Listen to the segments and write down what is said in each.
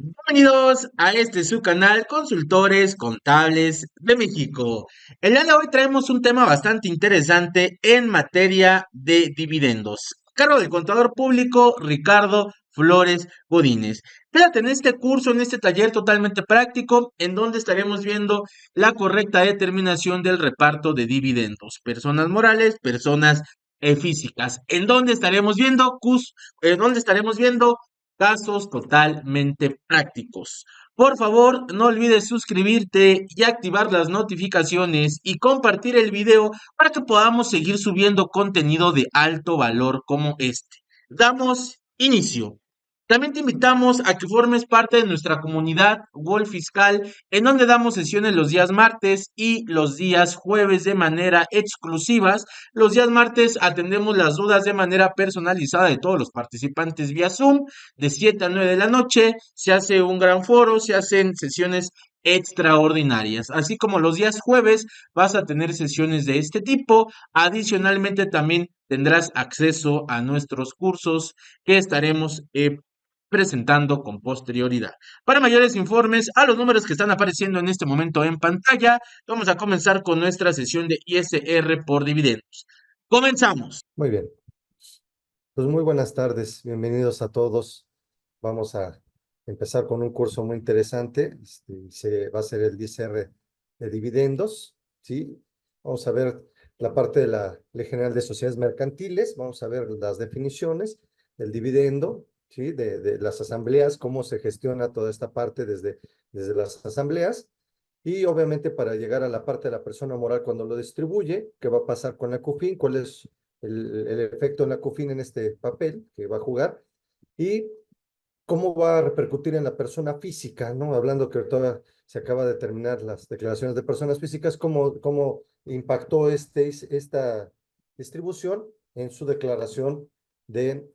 Bienvenidos a este su canal Consultores Contables de México. El día de hoy traemos un tema bastante interesante en materia de dividendos. Cargo del contador público Ricardo Flores Godínez. Quédate en este curso, en este taller totalmente práctico, en donde estaremos viendo la correcta determinación del reparto de dividendos. Personas morales, personas físicas. En donde estaremos viendo casos totalmente prácticos. Por favor, no olvides suscribirte y activar las notificaciones y compartir el video para que podamos seguir subiendo contenido de alto valor como este. Damos inicio. También te invitamos a que formes parte de nuestra comunidad Wolf Fiscal, en donde damos sesiones los días martes y los días jueves de manera exclusivas. Los días martes atendemos las dudas de manera personalizada de todos los participantes vía Zoom de 7 a 9 de la noche, se hace un gran foro, se hacen sesiones extraordinarias. Así como los días jueves vas a tener sesiones de este tipo. Adicionalmente también tendrás acceso a nuestros cursos que estaremos presentando con posterioridad. Para mayores informes, a los números que están apareciendo en este momento en pantalla, vamos a comenzar con nuestra sesión de ISR por dividendos. Comenzamos. Muy bien, pues muy buenas tardes, bienvenidos a todos. Vamos a empezar con un curso muy interesante, se va a ser el DCR de dividendos, ¿sí? Vamos a ver la parte de la Ley General de Sociedades Mercantiles, vamos a ver las definiciones del dividendo, ¿sí? De las asambleas, cómo se gestiona toda esta parte desde las asambleas. Y obviamente para llegar a la parte de la persona moral cuando lo distribuye, qué va a pasar con la CUFIN, cuál es el efecto de la CUFIN en este papel que va a jugar y cómo va a repercutir en la persona física, ¿no? Hablando que ahorita se acaba de terminar las declaraciones de personas físicas, cómo impactó esta distribución en su declaración de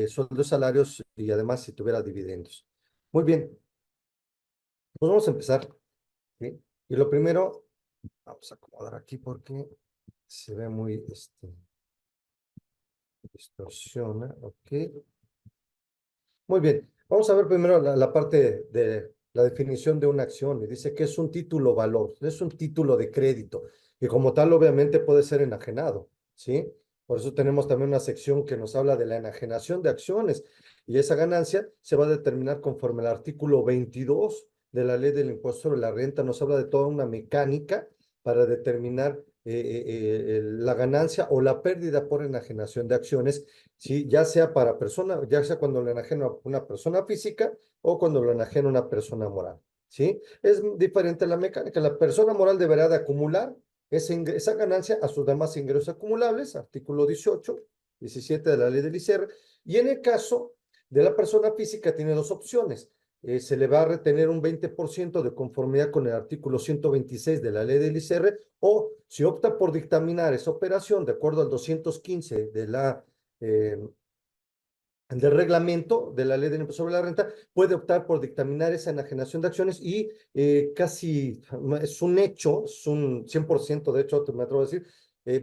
sueldos, salarios y además si tuviera dividendos. Muy bien, pues vamos a empezar, ¿sí? Y lo primero, vamos a acomodar aquí porque se ve muy, distorsiona, ok. Muy bien, vamos a ver primero la parte de la definición de una acción. Y dice que es un título valor, es un título de crédito y como tal obviamente puede ser enajenado, ¿sí? Por eso tenemos también una sección que nos habla de la enajenación de acciones y esa ganancia se va a determinar conforme al artículo 22 de la ley del impuesto sobre la renta. Nos habla de toda una mecánica para determinar la ganancia o la pérdida por enajenación de acciones, ¿sí? Ya sea para persona, ya sea cuando lo enajena una persona física o cuando lo enajena una persona moral, ¿sí? Es diferente la mecánica. La persona moral deberá de acumular esa ganancia a sus demás ingresos acumulables, artículo 18, 17 de la ley del ICR, y en el caso de la persona física tiene dos opciones. Se le va a retener un 20% de conformidad con el artículo 126 de la ley del ICR, o si opta por dictaminar esa operación de acuerdo al 215 eh, del reglamento de la ley del impuesto sobre la renta, puede optar por dictaminar esa enajenación de acciones y casi es un hecho, es un 100%, de hecho, me atrevo a decir,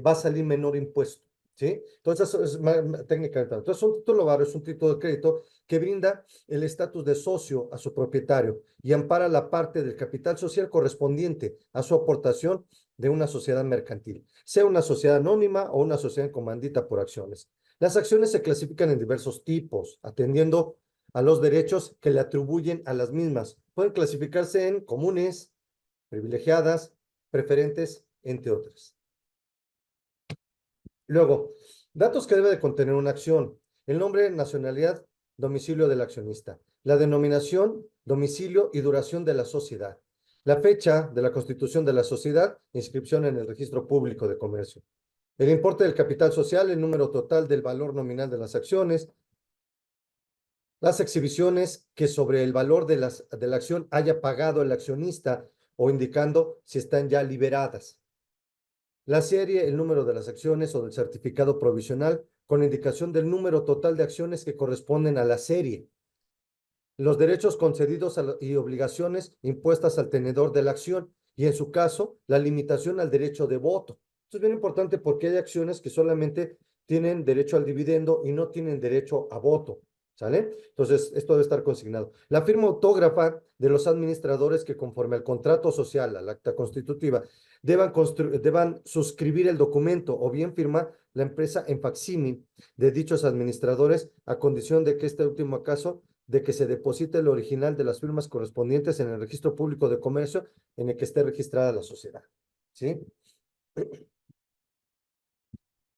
va a salir menor impuesto, ¿sí? Entonces, es técnicamente. Entonces, un título valor es un título de crédito que brinda el estatus de socio a su propietario y ampara la parte del capital social correspondiente a su aportación de una sociedad mercantil, sea una sociedad anónima o una sociedad en comandita por acciones. Las acciones se clasifican en diversos tipos, atendiendo a los derechos que le atribuyen a las mismas. Pueden clasificarse en comunes, privilegiadas, preferentes, entre otras. Luego, datos que debe de contener una acción. El nombre, nacionalidad, domicilio del accionista. La denominación, domicilio y duración de la sociedad. La fecha de la constitución de la sociedad, inscripción en el registro público de comercio. El importe del capital social, el número total del valor nominal de las acciones, las exhibiciones que sobre el valor de la acción haya pagado el accionista o indicando si están ya liberadas. La serie, el número de las acciones o del certificado provisional con indicación del número total de acciones que corresponden a la serie. Los derechos concedidos y obligaciones impuestas al tenedor de la acción y en su caso la limitación al derecho de voto. Esto es bien importante porque hay acciones que solamente tienen derecho al dividendo y no tienen derecho a voto. ¿Sale? Entonces, esto debe estar consignado. La firma autógrafa de los administradores que conforme al contrato social, al acta constitutiva, deban suscribir el documento o bien firmar la empresa en facsímil de dichos administradores a condición de que este último caso, de que se deposite el original de las firmas correspondientes en el registro público de comercio en el que esté registrada la sociedad. ¿Sí?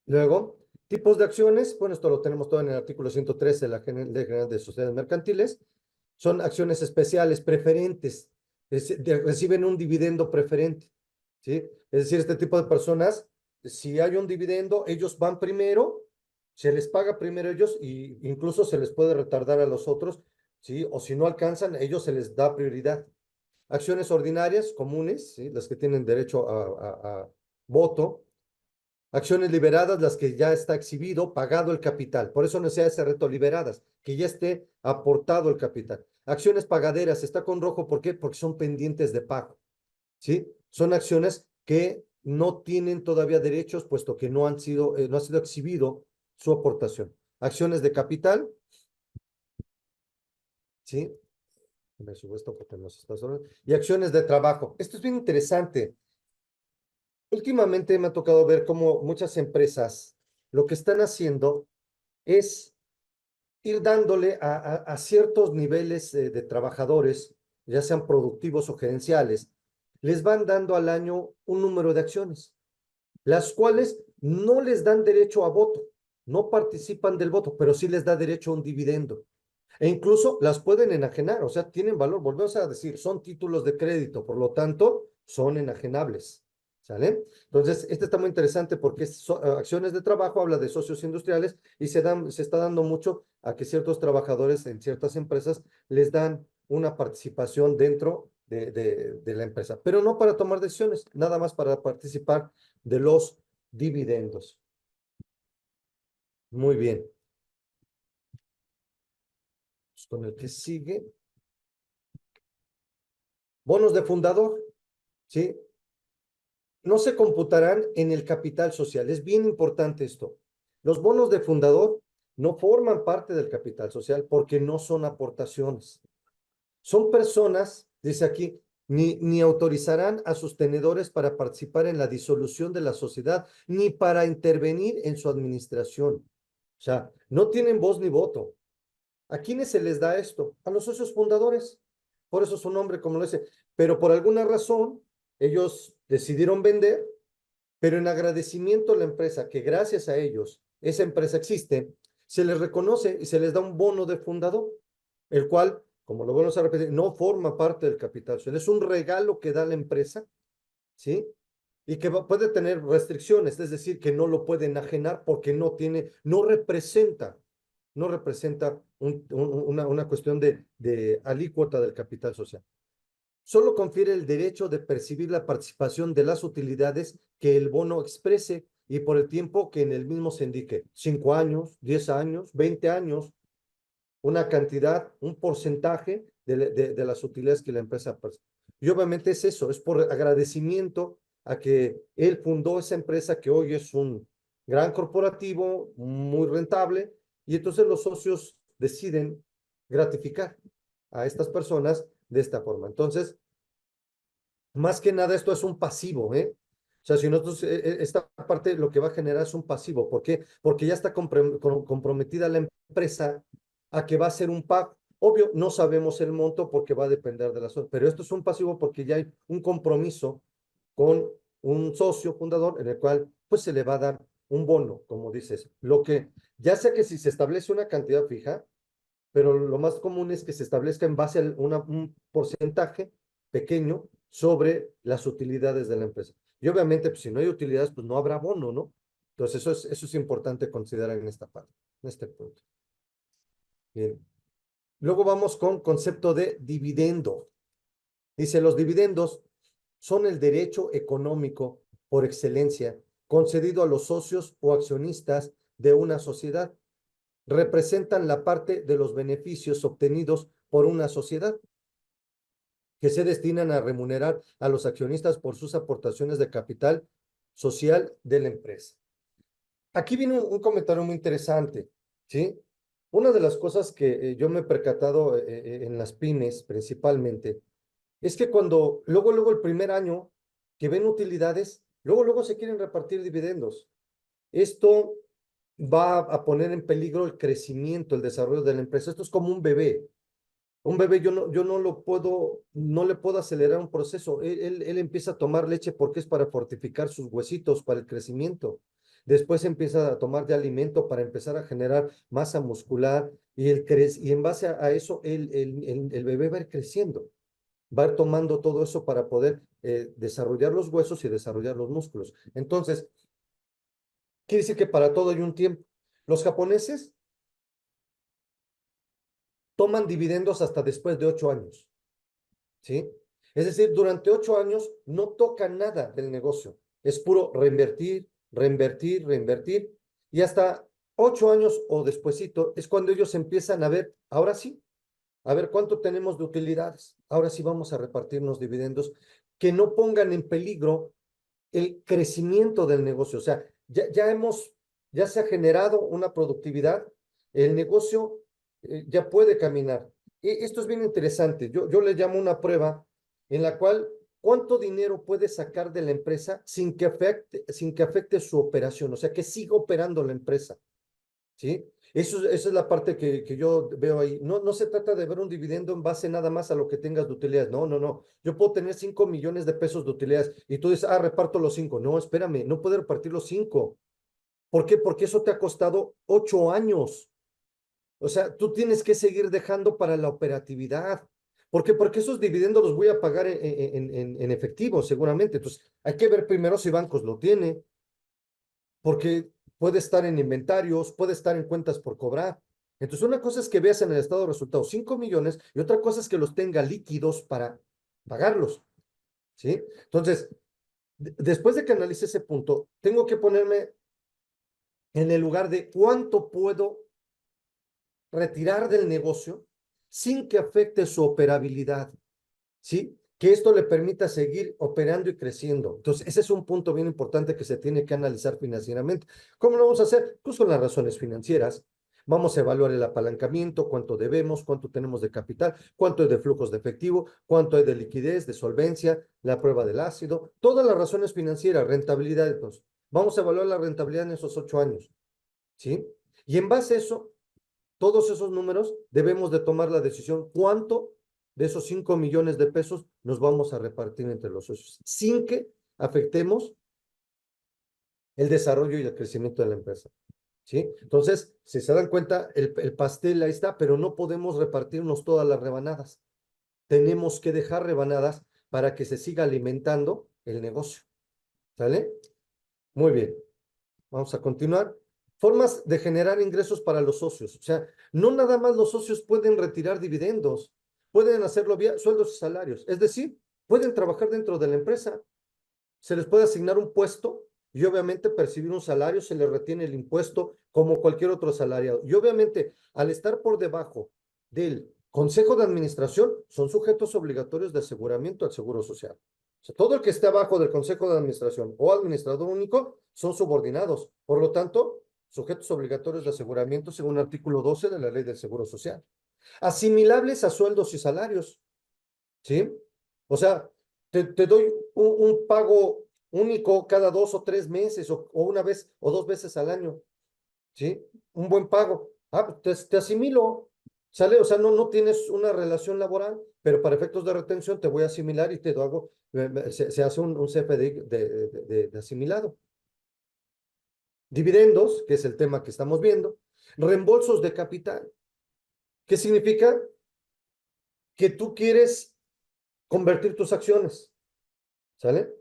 Luego, tipos de acciones, bueno, esto lo tenemos todo en el artículo 113 de la Ley General de Sociedades Mercantiles. Son acciones especiales, preferentes, reciben un dividendo preferente, ¿sí? Es decir, este tipo de personas, si hay un dividendo, ellos van primero, se les paga primero a ellos y incluso se les puede retardar a los otros, ¿sí? O si no alcanzan, a ellos se les da prioridad. Acciones ordinarias, comunes, ¿sí? Las que tienen derecho a voto. Acciones liberadas, las que ya está exhibido, pagado el capital. Por eso no se hace reto liberadas, que ya esté aportado el capital. Acciones pagaderas, está con rojo, ¿por qué? Porque son pendientes de pago, ¿sí? Son acciones que no tienen todavía derechos, puesto que no ha sido exhibido su aportación. Acciones de capital, ¿sí? Me subo esto porque nos está sonando. Y acciones de trabajo. Esto es bien interesante. Últimamente me ha tocado ver cómo muchas empresas lo que están haciendo es ir dándole a ciertos niveles de trabajadores, ya sean productivos o gerenciales, les van dando al año un número de acciones, las cuales no les dan derecho a voto, no participan del voto, pero sí les da derecho a un dividendo. E incluso las pueden enajenar, o sea, tienen valor. Volvemos a decir, son títulos de crédito, por lo tanto, son enajenables. ¿Sale? Entonces, este está muy interesante porque acciones de trabajo habla de socios industriales y se está dando mucho a que ciertos trabajadores en ciertas empresas les dan una participación dentro de la empresa, pero no para tomar decisiones, nada más para participar de los dividendos. Muy bien. Pues con el que sigue, bonos de fundador, ¿sí? No se computarán en el capital social. Es bien importante esto. Los bonos de fundador no forman parte del capital social porque no son aportaciones. Son personas, dice aquí, ni autorizarán a sus tenedores para participar en la disolución de la sociedad, ni para intervenir en su administración. O sea, no tienen voz ni voto. ¿A quiénes se les da esto? A los socios fundadores. Por eso su nombre, como lo dice. Pero por alguna razón, ellos decidieron vender, pero en agradecimiento a la empresa, que gracias a ellos esa empresa existe, se les reconoce y se les da un bono de fundador, el cual, como lo vamos a repetir, no forma parte del capital social. Es un regalo que da la empresa, ¿sí? Y que puede tener restricciones, es decir, que no lo puede enajenar porque no representa una cuestión de alícuota del capital social. Solo confiere el derecho de percibir la participación de las utilidades que el bono exprese y por el tiempo que en el mismo se indique, 5 años, 10 años, 20 años, una cantidad, un porcentaje de las utilidades que la empresa percibe. Y obviamente es eso, es por agradecimiento a que él fundó esa empresa que hoy es un gran corporativo, muy rentable, y entonces los socios deciden gratificar a estas personas de esta forma. Entonces, más que nada esto es un pasivo, ¿eh? O sea, si nosotros, esta parte lo que va a generar es un pasivo. ¿Por qué? Porque ya está comprometida la empresa a que va a hacer un pago. Obvio, no sabemos el monto porque va a depender de la zona, pero esto es un pasivo porque ya hay un compromiso con un socio fundador en el cual pues se le va a dar un bono, como dices. Lo que, ya sea que si se establece una cantidad fija, pero lo más común es que se establezca en base a un porcentaje pequeño sobre las utilidades de la empresa. Y obviamente, pues, si no hay utilidades, pues no habrá bono, ¿no? Entonces, eso es importante considerar en esta parte, en este punto. Bien. Luego vamos con concepto de dividendo. Dice, los dividendos son el derecho económico por excelencia concedido a los socios o accionistas de una sociedad. Representan la parte de los beneficios obtenidos por una sociedad que se destinan a remunerar a los accionistas por sus aportaciones de capital social de la empresa. Aquí viene un comentario muy interesante, ¿sí? una de las cosas que yo me he percatado en las pymes principalmente es que cuando luego el primer año que ven utilidades, luego se quieren repartir dividendos. Esto va a poner en peligro el crecimiento, el desarrollo de la empresa. Esto es como un bebé. Un bebé yo no lo puedo, no le puedo acelerar un proceso. Él empieza a tomar leche porque es para fortificar sus huesitos, para el crecimiento. Después empieza a tomar de alimento para empezar a generar masa muscular y en base a eso el bebé va a ir creciendo, va a ir tomando todo eso para poder desarrollar los huesos y desarrollar los músculos. Entonces, quiere decir que para todo hay un tiempo. Los japoneses toman dividendos hasta después de 8 años. ¿Sí? Es decir, durante 8 años no tocan nada del negocio. Es puro reinvertir, reinvertir, reinvertir. Y hasta 8 años o despuesito es cuando ellos empiezan a ver, ahora sí, a ver cuánto tenemos de utilidades. Ahora sí vamos a repartirnos dividendos que no pongan en peligro el crecimiento del negocio. O sea, ya se ha generado una productividad, el negocio ya puede caminar. Y esto es bien interesante. Yo le llamo una prueba en la cual cuánto dinero puede sacar de la empresa sin que afecte su operación, o sea, que siga operando la empresa. ¿Sí? Esa es la parte que yo veo ahí. No se trata de ver un dividendo en base nada más a lo que tengas de utilidades. No. Yo puedo tener 5 millones de pesos de utilidades y tú dices, reparto los 5. No, espérame, no puedo repartir los 5. ¿Por qué? Porque eso te ha costado 8 años. O sea, tú tienes que seguir dejando para la operatividad. ¿Por qué? Porque esos dividendos los voy a pagar en efectivo, seguramente. Entonces, hay que ver primero si bancos lo tiene, porque puede estar en inventarios, puede estar en cuentas por cobrar. Entonces, una cosa es que veas en el estado de resultados 5 millones y otra cosa es que los tenga líquidos para pagarlos, ¿sí? Entonces, después de que analice ese punto, tengo que ponerme en el lugar de cuánto puedo retirar del negocio sin que afecte su operabilidad, ¿sí? Que esto le permita seguir operando y creciendo. Entonces, ese es un punto bien importante que se tiene que analizar financieramente. ¿Cómo lo vamos a hacer? Pues con las razones financieras. Vamos a evaluar el apalancamiento, cuánto debemos, cuánto tenemos de capital, cuánto hay de flujos de efectivo, cuánto hay de liquidez, de solvencia, la prueba del ácido, todas las razones financieras, rentabilidad. Entonces, vamos a evaluar la rentabilidad en esos 8 años, ¿sí? Y en base a eso, todos esos números debemos de tomar la decisión cuánto de esos 5 millones de pesos nos vamos a repartir entre los socios, sin que afectemos el desarrollo y el crecimiento de la empresa. ¿Sí? Entonces, si se dan cuenta, el pastel ahí está, pero no podemos repartirnos todas las rebanadas. Tenemos que dejar rebanadas para que se siga alimentando el negocio. ¿Sale? Muy bien. Vamos a continuar. Formas de generar ingresos para los socios. O sea, no nada más los socios pueden retirar dividendos, pueden hacerlo vía sueldos y salarios. Es decir, pueden trabajar dentro de la empresa, se les puede asignar un puesto y obviamente percibir un salario, se les retiene el impuesto como cualquier otro salariado. Y obviamente, al estar por debajo del Consejo de Administración, son sujetos obligatorios de aseguramiento al Seguro Social. O sea, todo el que esté abajo del Consejo de Administración o administrador único son subordinados. Por lo tanto, sujetos obligatorios de aseguramiento según el artículo 12 de la Ley del Seguro Social. Asimilables a sueldos y salarios. ¿Sí? O sea, te doy un pago único cada 2 o 3 meses o una vez o 2 veces al año, ¿sí? Un buen pago. Pues te asimilo, ¿sale? O sea, no tienes una relación laboral, pero para efectos de retención te voy a asimilar y te hago, se hace un CFDI de asimilado. Dividendos, que es el tema que estamos viendo. Reembolsos de capital. ¿Qué significa? Que tú quieres convertir tus acciones. ¿Sale?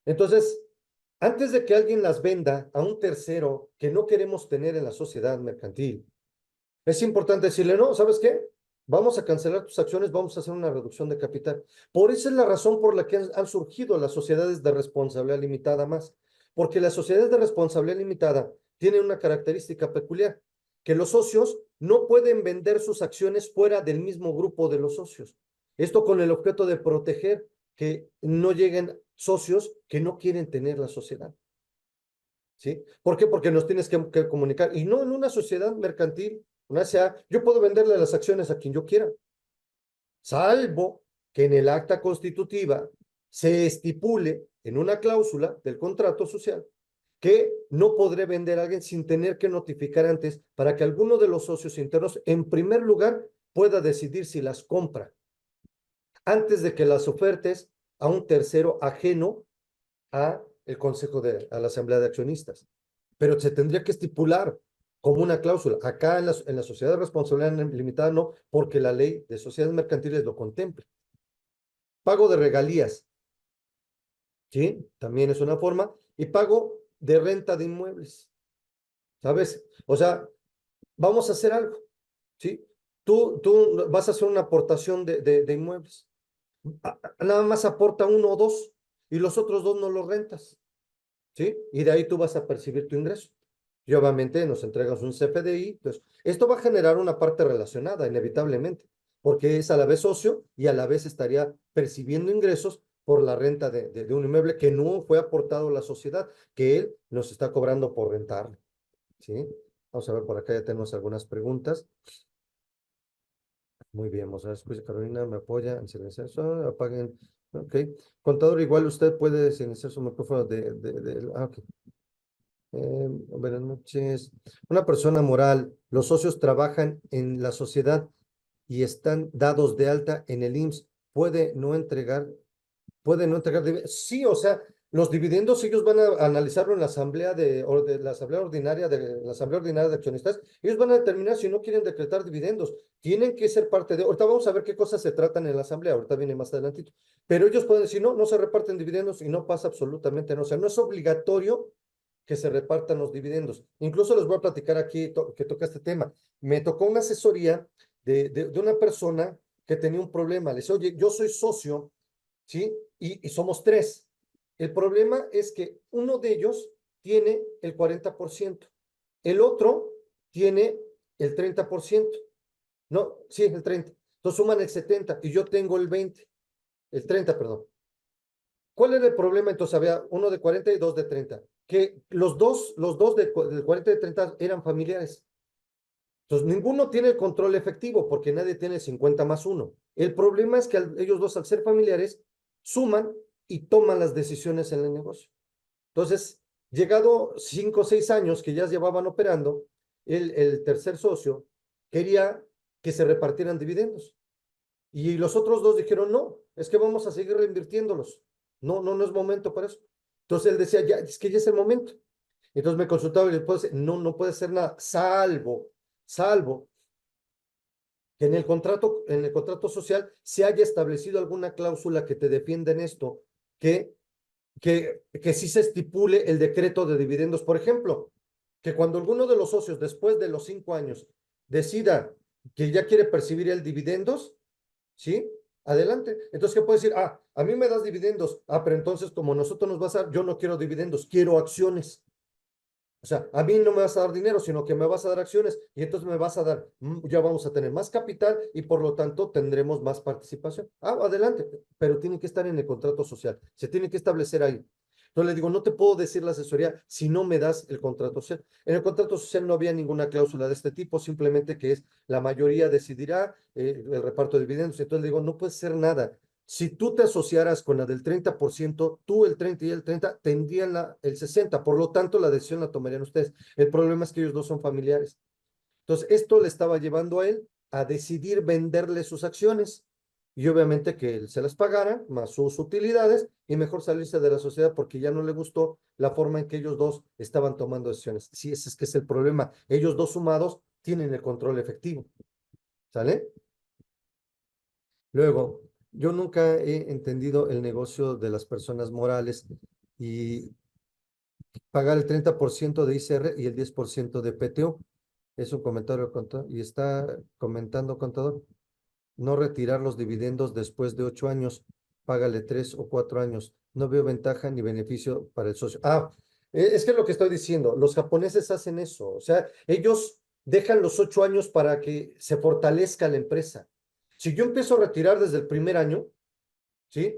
Entonces, antes de que alguien las venda a un tercero que no queremos tener en la sociedad mercantil, es importante decirle, no, ¿sabes qué? Vamos a cancelar tus acciones, vamos a hacer una reducción de capital. Por esa es la razón por la que han surgido las sociedades de responsabilidad limitada más, porque las sociedades de responsabilidad limitada tienen una característica peculiar, que los socios no pueden vender sus acciones fuera del mismo grupo de los socios. Esto con el objeto de proteger que no lleguen socios que no quieren tener la sociedad. ¿Sí? ¿Por qué? Porque nos tienes que comunicar. Y no en una sociedad mercantil Una SA, yo puedo venderle las acciones a quien yo quiera, salvo que en el acta constitutiva se estipule en una cláusula del contrato social que no podré vender a alguien sin tener que notificar antes para que alguno de los socios internos, en primer lugar, pueda decidir si las compra antes de que las ofertes a un tercero ajeno a el consejo a la asamblea de accionistas. Pero se tendría que estipular como una cláusula. Acá en la sociedad de responsabilidad limitada no, porque la ley de sociedades mercantiles lo contempla. Pago de regalías, ¿sí? También es una forma. Y pago de renta de inmuebles, ¿sabes? O sea, vamos a hacer algo, ¿sí? Tú vas a hacer una aportación de inmuebles. Nada más aporta uno o dos y los otros dos no los rentas, ¿sí? Y de ahí tú vas a percibir tu ingreso. Y obviamente nos entregas un CFDI. Entonces, esto va a generar una parte relacionada, inevitablemente, porque es a la vez socio y a la vez estaría percibiendo ingresos por la renta de un inmueble que no fue aportado a la sociedad, que él nos está cobrando por rentarlo, ¿sí? Vamos a ver, por acá ya tenemos algunas preguntas. Muy bien, vamos a ver, escucha, Carolina, me apoya en silenciar eso, apaguen. Ok. Contador, igual usted puede silenciar su micrófono ok. Buenas noches. Una persona moral, los socios trabajan en la sociedad y están dados de alta en el IMSS. Puede no entregar dividendos. Sí, o sea, los dividendos ellos van a analizarlo en la asamblea de la asamblea ordinaria de accionistas. Ellos van a determinar si no quieren decretar dividendos. Tienen que ser parte de. Ahorita vamos a ver qué cosas se tratan en la asamblea. Ahorita viene más adelantito. Pero ellos pueden decir no, no se reparten dividendos y no pasa absolutamente nada. O sea, no es obligatorio que se repartan los dividendos. Incluso les voy a platicar aquí que toca este tema. Me tocó una asesoría de una persona que tenía un problema. Le dice, oye, yo soy socio, ¿sí? Y somos tres. El problema es que uno de ellos tiene el 40%, el otro tiene el 30%. No, sí, el 30%. Entonces suman el 70% y yo tengo el 20%, el 30%, perdón. ¿Cuál era el problema? Entonces había uno de 40 y dos de 30. Que los dos del 40 y de 30 eran familiares. Entonces ninguno tiene el control efectivo porque nadie tiene el 50 más uno. El problema es que ellos dos, al ser familiares, suman y toman las decisiones en el negocio. Entonces, llegado 5 o 6 años que ya llevaban operando, el tercer socio quería que se repartieran dividendos. Y los otros dos dijeron, no, es que vamos a seguir reinvirtiéndolos. No, no, no es momento para eso. Entonces él decía, ya, es que ya es el momento. Entonces me consultaba y le puedo decir, no, no puede ser nada, salvo que en el contrato social se haya establecido alguna cláusula que te defienda en esto, que sí se estipule el decreto de dividendos. Por ejemplo, que cuando alguno de los socios, después de los 5 años, decida que ya quiere percibir el dividendos, ¿sí? Adelante. Entonces, ¿qué puede decir? Ah, a mí me das dividendos. Ah, pero entonces, como nosotros nos vas a dar, yo no quiero dividendos, quiero acciones. O sea, a mí no me vas a dar dinero, sino que me vas a dar acciones y entonces me vas a dar, ya vamos a tener más capital y por lo tanto tendremos más participación. Ah, adelante, pero tiene que estar en el contrato social, se tiene que establecer ahí. Entonces le digo, no te puedo decir la asesoría si no me das el contrato social. En el contrato social no había ninguna cláusula de este tipo, simplemente que es la mayoría decidirá el reparto de dividendos. Entonces le digo, no puede ser nada. Si tú te asociaras con la del 30%, tú el 30 y el 30 tendrían el 60%. Por lo tanto, la decisión la tomarían ustedes. El problema es que ellos dos son familiares. Entonces, esto le estaba llevando a él a decidir venderle sus acciones y obviamente que él se las pagara, más sus utilidades, y mejor salirse de la sociedad porque ya no le gustó la forma en que ellos dos estaban tomando decisiones. Sí, ese es que es el problema. Ellos dos sumados tienen el control efectivo. ¿Sale? Luego, yo nunca he entendido el negocio de las personas morales y pagar el 30% de ICR y el 10% de PTO. Es un comentario, contador, y está comentando, contador, no retirar los dividendos después de 8 años, págale 3 o 4 años. No veo ventaja ni beneficio para el socio. Ah, es que es lo que estoy diciendo, los japoneses hacen eso, o sea, ellos dejan los 8 años para que se fortalezca la empresa. Si yo empiezo a retirar desde el primer año, ¿sí?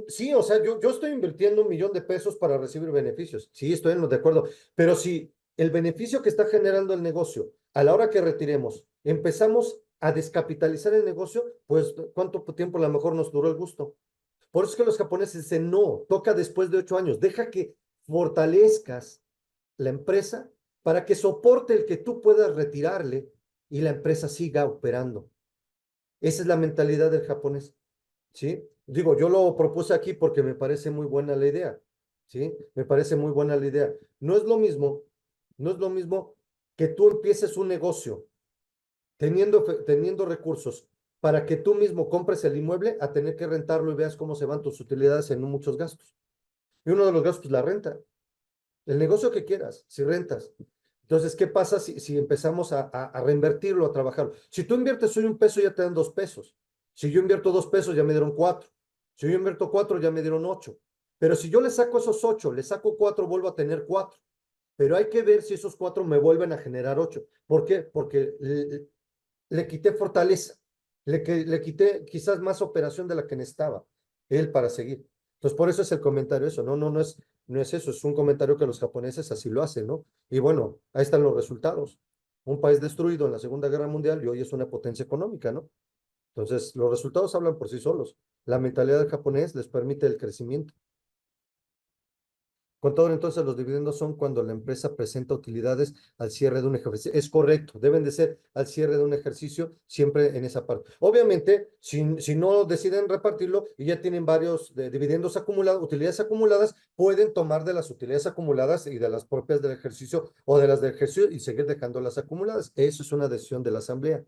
Sí, o sea, yo estoy invirtiendo 1 millón de pesos para recibir beneficios. Sí, estoy de acuerdo. Pero si el beneficio que está generando el negocio A la hora que retiremos, empezamos a descapitalizar el negocio, pues ¿cuánto tiempo a lo mejor nos duró el gusto? Por eso es que los japoneses dicen, no, toca después de 8 años, deja que fortalezcas la empresa para que soporte el que tú puedas retirarle y la empresa siga operando. Esa es la mentalidad del japonés, ¿sí? Digo, yo lo propuse aquí porque me parece muy buena la idea, ¿sí? Me parece muy buena la idea. No es lo mismo, no es lo mismo que tú empieces un negocio teniendo recursos para que tú mismo compres el inmueble a tener que rentarlo y veas cómo se van tus utilidades en muchos gastos. Y uno de los gastos es la renta. El negocio que quieras, si rentas. Entonces, ¿qué pasa si empezamos a reinvertirlo, a trabajarlo? Si tú inviertes hoy 1 peso, ya te dan 2 pesos. Si yo invierto 2 pesos, ya me dieron 4. Si yo invierto 4, ya me dieron 8. Pero si yo le saco esos 8, le saco 4, vuelvo a tener 4. Pero hay que ver si esos 4 me vuelven a generar 8. ¿Por qué? Porque le quité fortaleza, le quité quizás más operación de la que necesitaba él para seguir. Entonces, por eso es el comentario eso, no es eso, es un comentario que los japoneses así lo hacen, ¿no? Y bueno, ahí están los resultados. Un país destruido en la Segunda Guerra Mundial y hoy es una potencia económica, ¿no? Entonces, los resultados hablan por sí solos. La mentalidad del japonés les permite el crecimiento. Contador, entonces los dividendos son cuando la empresa presenta utilidades al cierre de un ejercicio. Es correcto, deben de ser al cierre de un ejercicio, siempre en esa parte. Obviamente, si no deciden repartirlo y ya tienen varios dividendos acumulados, utilidades acumuladas, pueden tomar de las utilidades acumuladas y de las propias del ejercicio o de las del ejercicio y seguir dejando las acumuladas. Eso es una decisión de la asamblea.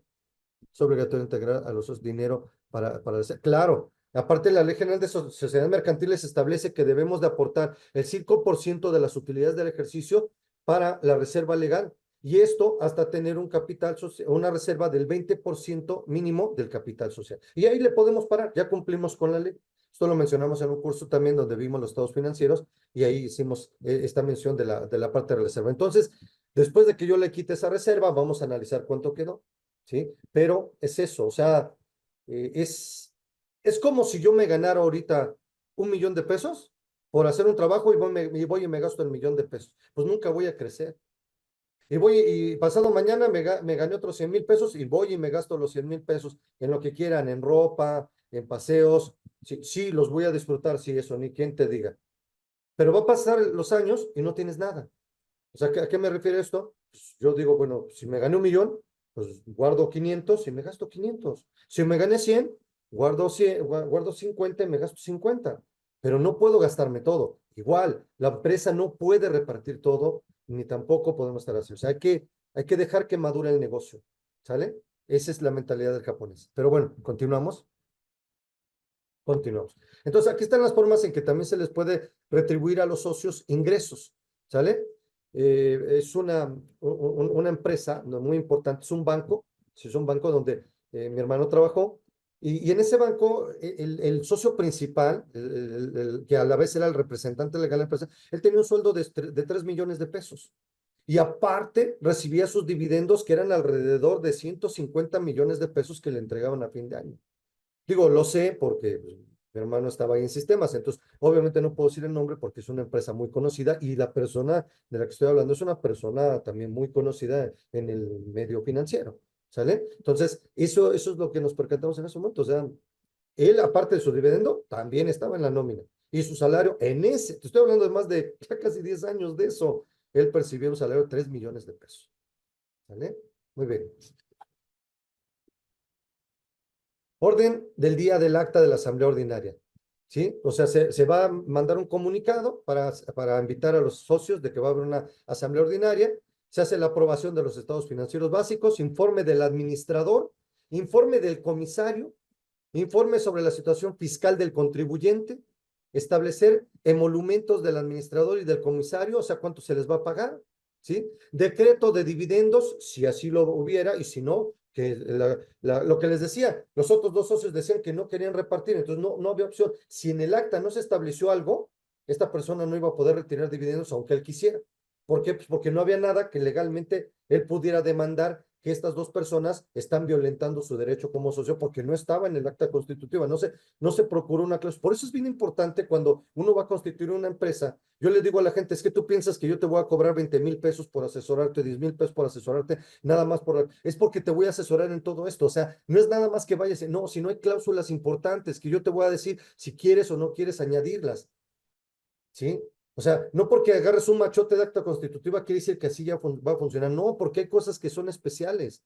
Es obligatorio integrar a los socios dinero para hacer. Claro, aparte la Ley General de Sociedades Mercantiles establece que debemos de aportar el 5% de las utilidades del ejercicio para la reserva legal. Y esto hasta tener un capital social, una reserva del 20% mínimo del capital social. Y ahí le podemos parar, ya cumplimos con la ley. Esto lo mencionamos en un curso también donde vimos los estados financieros y ahí hicimos esta mención de la parte de reserva. Entonces, después de que yo le quite esa reserva, vamos a analizar cuánto quedó. ¿Sí? Pero es eso, o sea, es como si yo me ganara ahorita 1 millón de pesos por hacer un trabajo y me gasto el 1 millón de pesos. Pues nunca voy a crecer. Y pasado mañana me gané otros 100,000 pesos y voy y me gasto los 100,000 pesos en lo que quieran, en ropa, en paseos. Sí, sí, los voy a disfrutar, sí, eso, ni quien te diga. Pero va a pasar los años y no tienes nada. O sea, ¿a qué me refiere esto? Pues yo digo, bueno, si me gané 1 millón, pues guardo 500 y me gasto 500. Si me gané 100, guardo 100, guardo 50 y me gasto 50. Pero no puedo gastarme todo. Igual, la empresa no puede repartir todo, ni tampoco podemos estar así. O sea, hay que dejar que madure el negocio. ¿Sale? Esa es la mentalidad del japonés. Pero bueno, continuamos. Continuamos. Entonces, aquí están las formas en que también se les puede retribuir a los socios ingresos. ¿Sale? Es una empresa muy importante, es un banco, es un banco donde mi hermano trabajó, y en ese banco el socio principal, que a la vez era el representante legal de la empresa, él tenía un sueldo de 3 millones de pesos. Y aparte recibía sus dividendos que eran alrededor de 150 millones de pesos que le entregaban a fin de año. Digo, lo sé porque pues, mi hermano estaba ahí en sistemas, entonces obviamente no puedo decir el nombre porque es una empresa muy conocida y la persona de la que estoy hablando es una persona también muy conocida en el medio financiero, ¿sale? Entonces, eso es lo que nos percatamos en ese momento, o sea, él aparte de su dividendo, también estaba en la nómina y su salario te estoy hablando de más de ya casi 10 años de eso, él percibió un salario de 3 millones de pesos, ¿sale? Muy bien. Orden del día del acta de la Asamblea Ordinaria. ¿Sí? O sea, se va a mandar un comunicado para invitar a los socios de que va a haber una Asamblea Ordinaria. Se hace la aprobación de los estados financieros básicos, informe del administrador, informe del comisario, informe sobre la situación fiscal del contribuyente, establecer emolumentos del administrador y del comisario, o sea, cuánto se les va a pagar, ¿sí? Decreto de dividendos, si así lo hubiera, y si no, que lo que les decía, los otros dos socios decían que no querían repartir, entonces no había opción. Si en el acta no se estableció algo, esta persona no iba a poder retirar dividendos aunque él quisiera. ¿Por qué? Pues porque no había nada que legalmente él pudiera demandar que estas dos personas están violentando su derecho como socio porque no estaba en el acta constitutiva, no se procuró una cláusula. Por eso es bien importante cuando uno va a constituir una empresa. Yo le digo a la gente, es que tú piensas que yo te voy a cobrar 20,000 pesos por asesorarte, 10,000 pesos por asesorarte, nada más es porque te voy a asesorar en todo esto. O sea, no es nada más que vayas, no, si no hay cláusulas importantes que yo te voy a decir si quieres o no quieres añadirlas, ¿sí? O sea, no porque agarres un machote de acta constitutiva quiere decir que así ya va a funcionar. No, porque hay cosas que son especiales.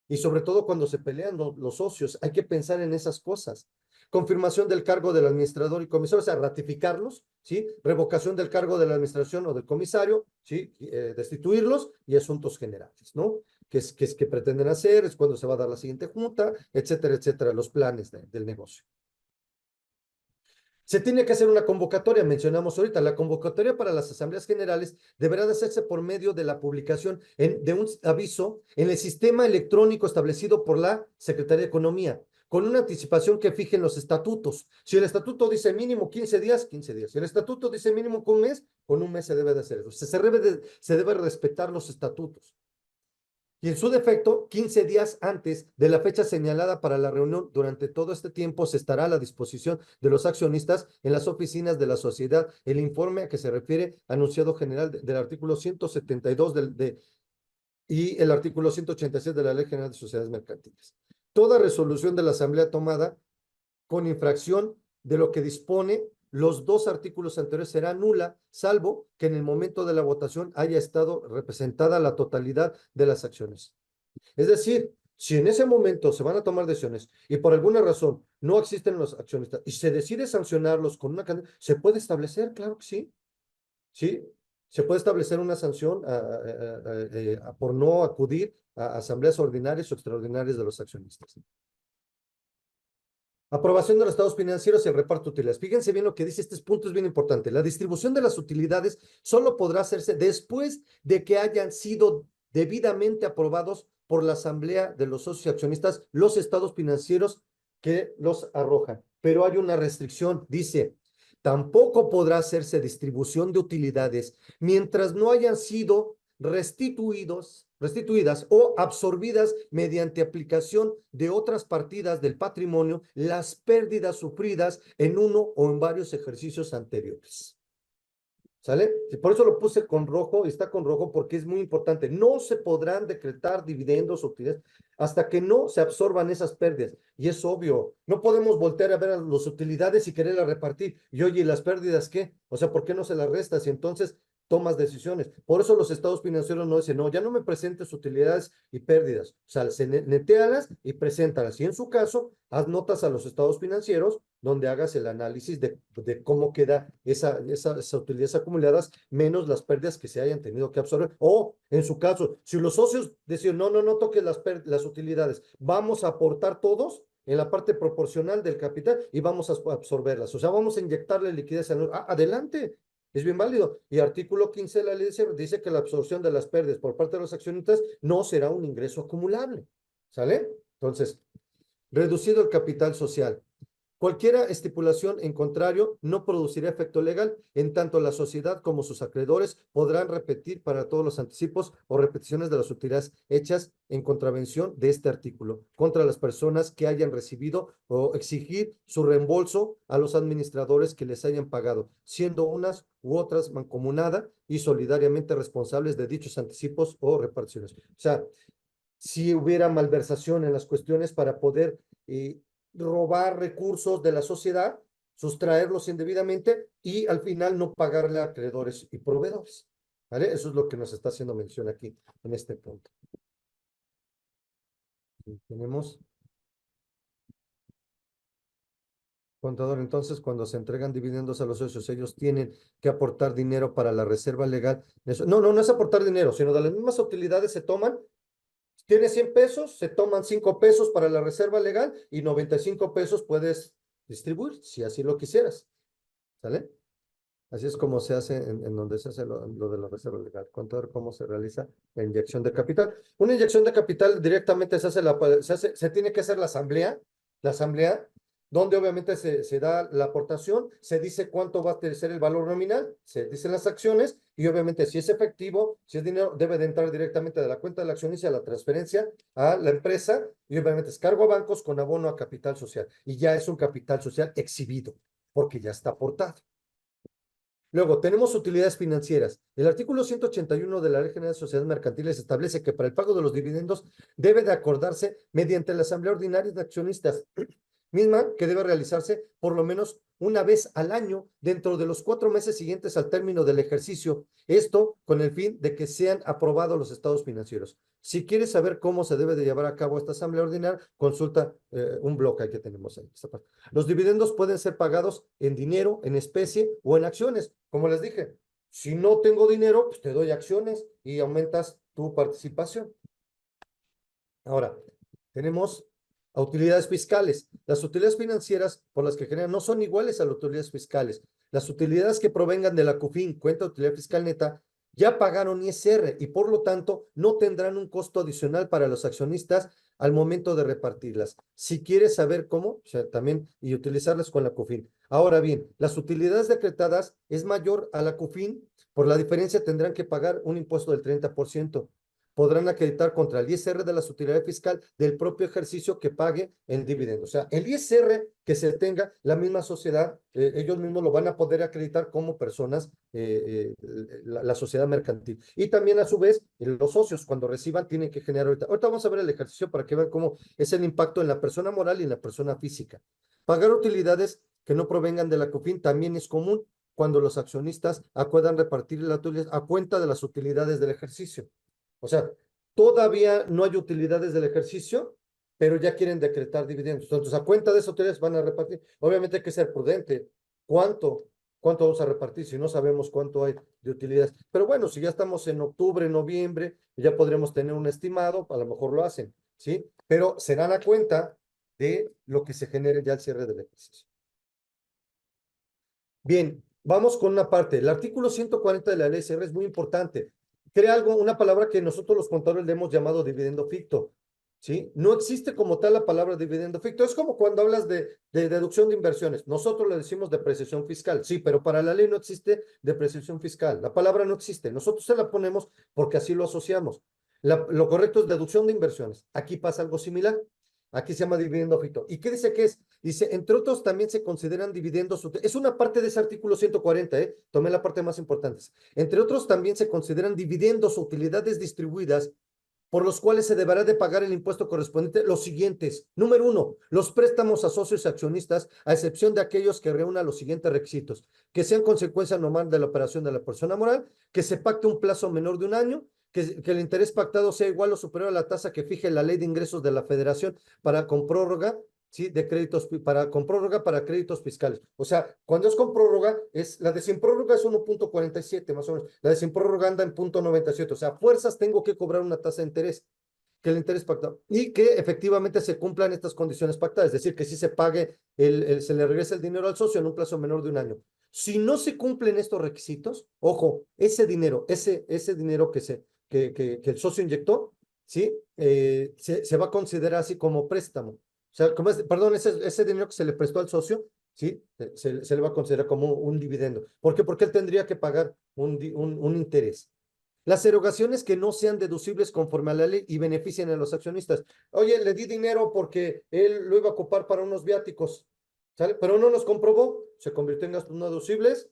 Y sobre todo cuando se pelean los socios, hay que pensar en esas cosas. Confirmación del cargo del administrador y comisario, o sea, ratificarlos, ¿sí? Revocación del cargo de la administración o del comisario, ¿sí? Destituirlos y asuntos generales, ¿no? Que pretenden hacer, es cuando se va a dar la siguiente junta, etcétera, etcétera, los planes del negocio. Se tiene que hacer una convocatoria, mencionamos ahorita, la convocatoria para las asambleas generales deberá de hacerse por medio de la publicación de un aviso en el sistema electrónico establecido por la Secretaría de Economía, con una anticipación que fijen los estatutos. Si el estatuto dice mínimo 15 días, 15 días. Si el estatuto dice mínimo con un mes se debe de hacer eso. Se debe respetar los estatutos. Y en su defecto, 15 días antes de la fecha señalada para la reunión, durante todo este tiempo se estará a la disposición de los accionistas en las oficinas de la sociedad el informe a que se refiere anunciado general del artículo 172 y el artículo 186 de la Ley General de Sociedades Mercantiles. Toda resolución de la Asamblea tomada con infracción de lo que dispone los dos artículos anteriores será nula, salvo que en el momento de la votación haya estado representada la totalidad de las acciones. Es decir, si en ese momento se van a tomar decisiones y por alguna razón no existen los accionistas y se decide sancionarlos con una cantidad, se puede establecer, claro que sí, sí, se puede establecer una sanción por no acudir a asambleas ordinarias o extraordinarias de los accionistas. Aprobación de los estados financieros y el reparto de utilidades. Fíjense bien lo que dice, este punto es bien importante. La distribución de las utilidades solo podrá hacerse después de que hayan sido debidamente aprobados por la asamblea de los socios y accionistas los estados financieros que los arrojan. Pero hay una restricción, dice, tampoco podrá hacerse distribución de utilidades mientras no hayan sido restituidas o absorbidas mediante aplicación de otras partidas del patrimonio las pérdidas sufridas en uno o en varios ejercicios anteriores. ¿Sale? Por eso lo puse con rojo, y está con rojo porque es muy importante. No se podrán decretar dividendos o utilidades hasta que no se absorban esas pérdidas. Y es obvio, no podemos voltear a ver a las utilidades y quererlas repartir. Y oye, ¿y las pérdidas qué? O sea, ¿por qué no se las restas? Y entonces tomas decisiones. Por eso los estados financieros no dicen, no, ya no me presentes utilidades y pérdidas. O sea, netealas y preséntalas. Y en su caso, haz notas a los estados financieros donde hagas el análisis de cómo queda esas utilidades acumuladas menos las pérdidas que se hayan tenido que absorber. O, en su caso, si los socios deciden, no, no, no toques las utilidades, vamos a aportar todos en la parte proporcional del capital y vamos a absorberlas. O sea, vamos a inyectarle liquidez. Adelante, es bien válido. Y artículo 15 de la ley dice que la absorción de las pérdidas por parte de los accionistas no será un ingreso acumulable. ¿Sale? Entonces, reducido el capital social. Cualquiera estipulación en contrario no producirá efecto legal, en tanto la sociedad como sus acreedores podrán repetir para todos los anticipos o repeticiones de las utilidades hechas en contravención de este artículo contra las personas que hayan recibido o exigir su reembolso a los administradores que les hayan pagado, siendo unas u otras mancomunada y solidariamente responsables de dichos anticipos o reparticiones. O sea, si hubiera malversación en las cuestiones para poder robar recursos de la sociedad, sustraerlos indebidamente y al final no pagarle a acreedores y proveedores. ¿Vale? Eso es lo que nos está haciendo mención aquí en este punto. Tenemos contador, entonces cuando se entregan dividendos a los socios, ellos tienen que aportar dinero para la reserva legal. No, no, no es aportar dinero, sino de las mismas utilidades se toman. Tienes 100 pesos, se toman 5 pesos para la reserva legal y 95 pesos puedes distribuir, si así lo quisieras. ¿Sale? Así es como se hace en donde se hace lo de la reserva legal. Contar cómo se realiza la inyección de capital. Una inyección de capital directamente se tiene que hacer la asamblea donde obviamente se da la aportación, se dice cuánto va a ser el valor nominal, se dicen las acciones y obviamente si es efectivo, si es dinero, debe de entrar directamente de la cuenta del accionista a la transferencia a la empresa y obviamente es cargo a bancos con abono a capital social y ya es un capital social exhibido porque ya está aportado. Luego, tenemos utilidades financieras. El artículo 181 de la Ley General de Sociedades Mercantiles establece que para el pago de los dividendos debe de acordarse mediante la Asamblea Ordinaria de Accionistas, misma que debe realizarse por lo menos una vez al año dentro de los 4 meses siguientes al término del ejercicio. Esto con el fin de que sean aprobados los estados financieros. Si quieres saber cómo se debe de llevar a cabo esta Asamblea Ordinaria, consulta un bloque que tenemos ahí. Los dividendos pueden ser pagados en dinero, en especie o en acciones. Como les dije, si no tengo dinero, pues te doy acciones y aumentas tu participación. Ahora, tenemos utilidades fiscales. Las utilidades financieras por las que generan no son iguales a las utilidades fiscales. Las utilidades que provengan de la CUFIN, cuenta de utilidad fiscal neta, ya pagaron ISR y por lo tanto no tendrán un costo adicional para los accionistas al momento de repartirlas. Si quieres saber cómo, o sea, también y utilizarlas con la CUFIN. Ahora bien, las utilidades decretadas es mayor a la CUFIN, por la diferencia tendrán que pagar un impuesto del 30%. Podrán acreditar contra el ISR de la utilidad fiscal del propio ejercicio que pague el dividendo. O sea, el ISR que se tenga la misma sociedad, ellos mismos lo van a poder acreditar como personas, la sociedad mercantil. Y también a su vez, los socios cuando reciban tienen que generar ahorita vamos a ver el ejercicio para que vean cómo es el impacto en la persona moral y en la persona física. Pagar utilidades que no provengan de la COFIN también es común cuando los accionistas acuerdan repartir la utilidad a cuenta de las utilidades del ejercicio. O sea, todavía no hay utilidades del ejercicio, pero ya quieren decretar dividendos. Entonces, a cuenta de esas utilidades van a repartir. Obviamente hay que ser prudente. ¿Cuánto? ¿Cuánto vamos a repartir si no sabemos cuánto hay de utilidades? Pero bueno, si ya estamos en octubre, noviembre, ya podremos tener un estimado, a lo mejor lo hacen, ¿sí? Pero se dan a cuenta de lo que se genere ya al cierre del ejercicio. Bien, vamos con una parte. El artículo 140 de la ley CR es muy importante. Crea algo, una palabra que nosotros los contadores le hemos llamado dividendo ficto. ¿Sí? No existe como tal la palabra dividendo ficto. Es como cuando hablas de deducción de inversiones. Nosotros le decimos depreciación fiscal. Sí, pero para la ley no existe depreciación fiscal. La palabra no existe. Nosotros se la ponemos porque así lo asociamos. Lo correcto es deducción de inversiones. Aquí pasa algo similar. Aquí se llama dividendo ficto. ¿Y qué dice que es? Dice, entre otros también se consideran dividendos. Es una parte de ese artículo 140, ¿eh? Tomé la parte más importante. Entre otros también se consideran dividendos o utilidades distribuidas por los cuales se deberá de pagar el impuesto correspondiente los siguientes. Número uno, los préstamos a socios y accionistas, a excepción de aquellos que reúnan los siguientes requisitos, que sean consecuencia normal de la operación de la persona moral, que se pacte un plazo menor de un año, que el interés pactado sea igual o superior a la tasa que fije la ley de ingresos de la federación para con prórroga, ¿sí? De créditos, con prórroga para créditos fiscales. O sea, cuando es con prórroga, la de sin prórroga es 1.47 más o menos, la de sin prórroga anda en 0.97, o sea, fuerzas tengo que cobrar una tasa de interés, que el interés pactado, y que efectivamente se cumplan estas condiciones pactadas, es decir, que si se pague, se le regrese el dinero al socio en un plazo menor de un año. Si no se cumplen estos requisitos, ojo, ese dinero que el socio inyectó, ¿sí? Se va a considerar así como préstamo. O sea, perdón, ese dinero que se le prestó al socio, ¿sí? Se le va a considerar como un dividendo. ¿Por qué? Porque él tendría que pagar un interés. Las erogaciones que no sean deducibles conforme a la ley y beneficien a los accionistas. Oye, le di dinero porque él lo iba a ocupar para unos viáticos, ¿sale? Pero no nos comprobó, se convirtió en gastos no deducibles,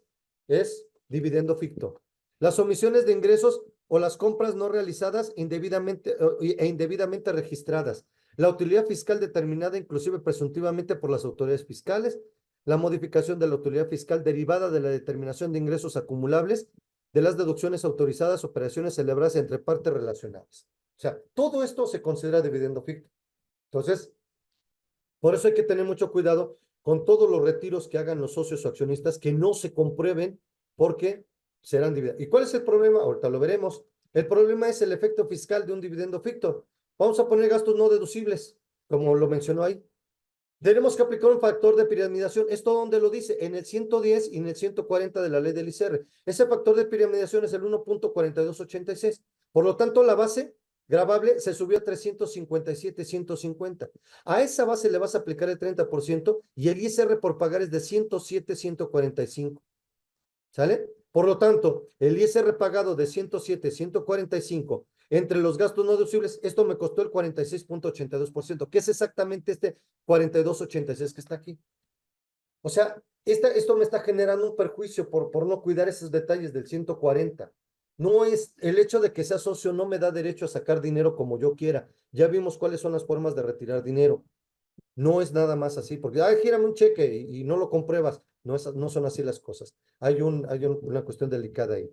es dividendo ficto. Las omisiones de ingresos o las compras no realizadas indebidamente registradas. La utilidad fiscal determinada inclusive presuntivamente por las autoridades fiscales. La modificación de la utilidad fiscal derivada de la determinación de ingresos acumulables de las deducciones autorizadas, operaciones celebradas entre partes relacionadas. O sea, todo esto se considera dividendo ficto. Entonces, por eso hay que tener mucho cuidado con todos los retiros que hagan los socios o accionistas que no se comprueben porque serán dividendos. ¿Y cuál es el problema? Ahorita lo veremos. El problema es el efecto fiscal de un dividendo ficto. Vamos a poner gastos no deducibles, como lo mencionó ahí. Tenemos que aplicar un factor de piramidación. ¿Esto dónde lo dice? En el 110 y en el 140 de la ley del ICR. Ese factor de piramidación es el 1.4286. Por lo tanto, la base gravable se subió a 357,150. A esa base le vas a aplicar el 30% y el ISR por pagar es de 107,145. ¿Sale? Por lo tanto, el ISR pagado de 107,145 entre los gastos no deducibles, esto me costó el 46,82%, que es exactamente este 42,86 que está aquí. O sea, esto me está generando un perjuicio por no cuidar esos detalles del 140. No es el hecho de que sea socio, no me da derecho a sacar dinero como yo quiera. Ya vimos cuáles son las formas de retirar dinero. No es nada más así, porque, ay, gírame un cheque y no lo compruebas. No son así las cosas. Hay una cuestión delicada ahí.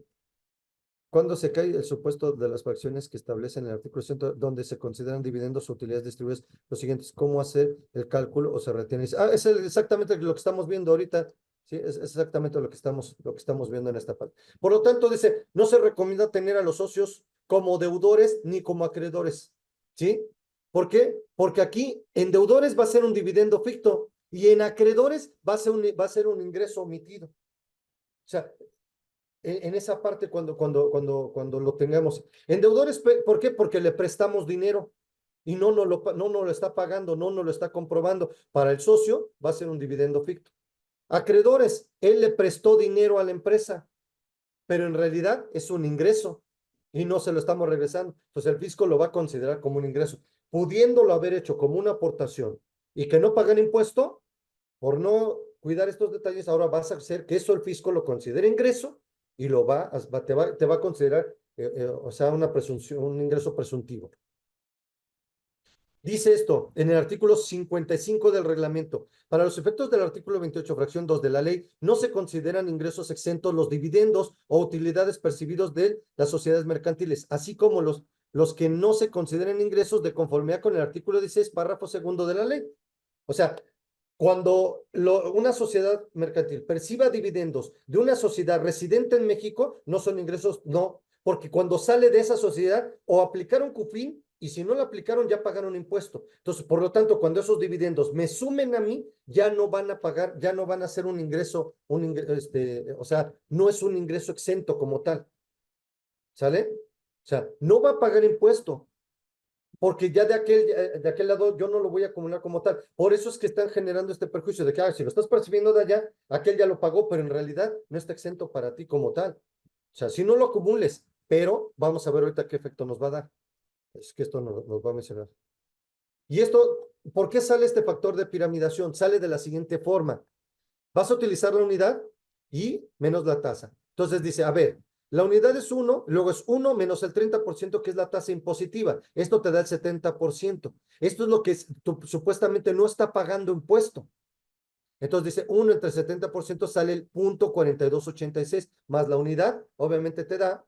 Cuando se cae el supuesto de las fracciones que establecen el artículo 100, donde se consideran dividendos o utilidades distribuidas, los siguientes, ¿cómo hacer el cálculo o se retiene? Es exactamente lo que estamos viendo ahorita. Sí, es exactamente lo que estamos viendo en esta parte. Por lo tanto, dice, no se recomienda tener a los socios como deudores ni como acreedores. ¿Sí? ¿Por qué? Porque aquí en deudores va a ser un dividendo ficto y en acreedores va a ser un ingreso omitido. O sea, en esa parte cuando lo tengamos. En deudores, ¿por qué? Porque le prestamos dinero y no nos lo está pagando, no nos lo está comprobando. Para el socio va a ser un dividendo ficto. Acreedores, él le prestó dinero a la empresa, pero en realidad es un ingreso y no se lo estamos regresando. Entonces el fisco lo va a considerar como un ingreso, pudiéndolo haber hecho como una aportación y que no pagan impuesto, por no cuidar estos detalles, ahora vas a hacer que eso el fisco lo considere ingreso y te va a considerar, o sea, una presunción, un ingreso presuntivo. Dice esto en el artículo 55 del reglamento. Para los efectos del artículo 28, fracción 2 de la ley, no se consideran ingresos exentos los dividendos o utilidades percibidos de las sociedades mercantiles, así como los que no se consideren ingresos de conformidad con el artículo 16, párrafo segundo de la ley. O sea, cuando una sociedad mercantil perciba dividendos de una sociedad residente en México, no son ingresos, no, porque cuando sale de esa sociedad o aplicaron CUFIN y si no lo aplicaron ya pagaron impuesto. Entonces, por lo tanto, cuando esos dividendos me sumen a mí, ya no van a pagar, ya no van a ser un ingreso, o sea, no es un ingreso exento como tal. ¿Sale? O sea, no va a pagar impuesto porque ya de aquel lado yo no lo voy a acumular como tal. Por eso es que están generando este perjuicio de que si lo estás percibiendo de allá, aquel ya lo pagó, pero en realidad no está exento para ti como tal. O sea, si no lo acumules, pero vamos a ver ahorita qué efecto nos va a dar. Es que esto nos va a mencionar. Y esto, ¿por qué sale este factor de piramidación? Sale de la siguiente forma. Vas a utilizar la unidad y menos la tasa. Entonces dice, a ver, la unidad es 1, luego es 1 menos el 30% que es la tasa impositiva. Esto te da el 70%. Esto es lo que supuestamente no está pagando impuesto. Entonces dice 1 entre el 70% sale el 0,4286 más la unidad, obviamente te da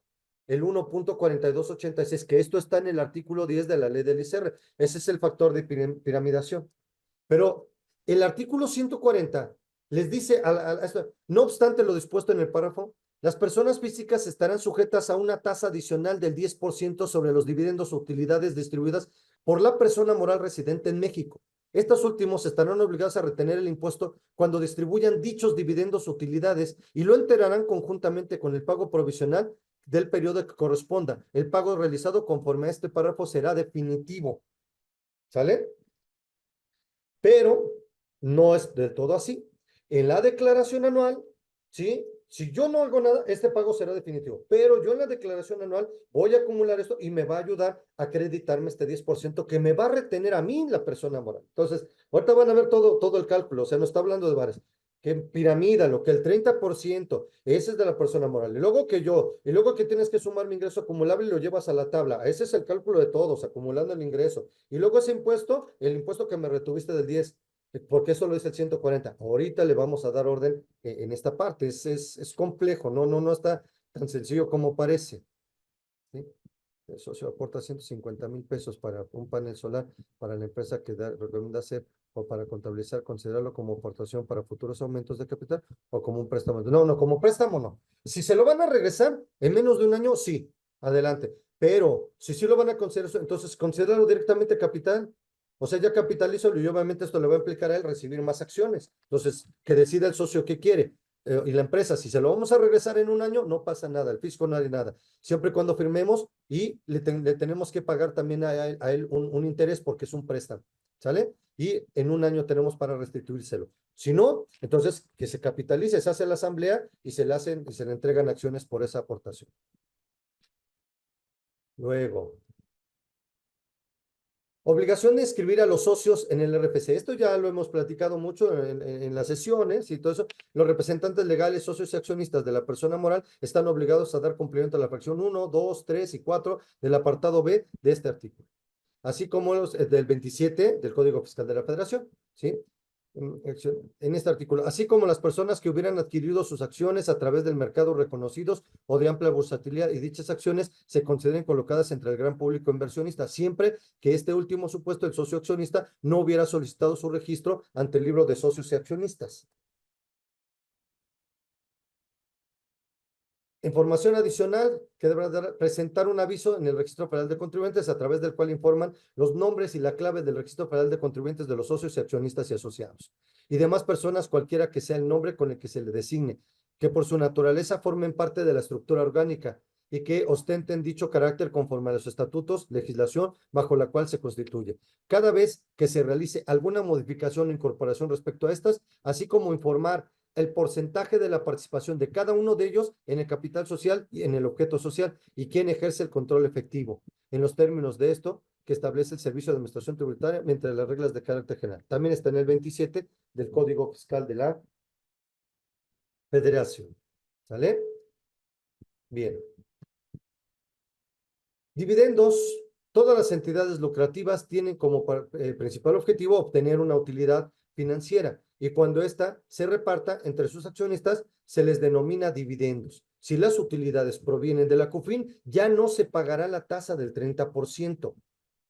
el 1,4286, que esto está en el artículo 10 de la ley del ISR. Ese es el factor de piramidación. Pero el artículo 140 les dice, no obstante lo dispuesto en el párrafo, las personas físicas estarán sujetas a una tasa adicional del 10% sobre los dividendos o utilidades distribuidas por la persona moral residente en México. Estos últimos estarán obligados a retener el impuesto cuando distribuyan dichos dividendos o utilidades y lo enterarán conjuntamente con el pago provisional del periodo que corresponda. El pago realizado conforme a este párrafo será definitivo. ¿Sale? Pero no es del todo así. En la declaración anual, ¿sí? Si yo no hago nada, este pago será definitivo. Pero yo en la declaración anual voy a acumular esto y me va a ayudar a acreditarme este 10% que me va a retener a mí la persona moral. Entonces, ahorita van a ver todo el cálculo, o sea, no está hablando de bares. Que piramida, lo que el 30%, ese es de la persona moral. Y luego que tienes que sumar mi ingreso acumulable y lo llevas a la tabla. Ese es el cálculo de todos, acumulando el ingreso. Y luego ese impuesto, el impuesto que me retuviste del 10, porque eso lo dice el 140. Ahorita le vamos a dar orden en esta parte. Es complejo, no está tan sencillo como parece. ¿Sí? El socio aporta 150,000 pesos para un panel solar para la empresa que recomienda hacer o para contabilizar, considerarlo como aportación para futuros aumentos de capital o como un préstamo. No, como préstamo no. Si se lo van a regresar en menos de un año, sí, adelante. Pero si sí lo van a considerar, entonces considéralo directamente capital. O sea, ya capitalizo y obviamente esto le va a implicar a él recibir más acciones. Entonces, que decida el socio qué quiere. y la empresa, si se lo vamos a regresar en un año, no pasa nada, el fisco no hará nada. Siempre y cuando firmemos y le tenemos que pagar también a él un interés porque es un préstamo, ¿sale? Y en un año tenemos para restituírselo. Si no, entonces que se capitalice, se hace la asamblea y se le hacen y se le entregan acciones por esa aportación. Luego, obligación de inscribir a los socios en el RFC. Esto ya lo hemos platicado mucho en las sesiones y todo eso. Los representantes legales, socios y accionistas de la persona moral están obligados a dar cumplimiento a la fracción 1, 2, 3 y 4 del apartado B de este artículo, así como los del 27 del Código Fiscal de la Federación, ¿sí? En este artículo, así como las personas que hubieran adquirido sus acciones a través del mercado reconocidos o de amplia bursatilidad y dichas acciones se consideren colocadas entre el gran público inversionista, siempre que este último supuesto, el socio accionista, no hubiera solicitado su registro ante el libro de socios y accionistas. Información adicional que deberá presentar un aviso en el Registro Federal de Contribuyentes a través del cual informan los nombres y la clave del Registro Federal de Contribuyentes de los socios y accionistas y asociados y demás personas, cualquiera que sea el nombre con el que se le designe, que por su naturaleza formen parte de la estructura orgánica y que ostenten dicho carácter conforme a los estatutos, legislación bajo la cual se constituye. Cada vez que se realice alguna modificación o incorporación respecto a estas, así como informar el porcentaje de la participación de cada uno de ellos en el capital social y en el objeto social y quién ejerce el control efectivo en los términos de esto que establece el Servicio de Administración Tributaria entre las reglas de carácter general. También está en el 27 del Código Fiscal de la Federación. ¿Sale? Bien. Dividendos. Todas las entidades lucrativas tienen como principal objetivo obtener una utilidad financiera y cuando ésta se reparta entre sus accionistas se les denomina dividendos. Si las utilidades provienen de la CUFIN, ya no se pagará la tasa del 30%.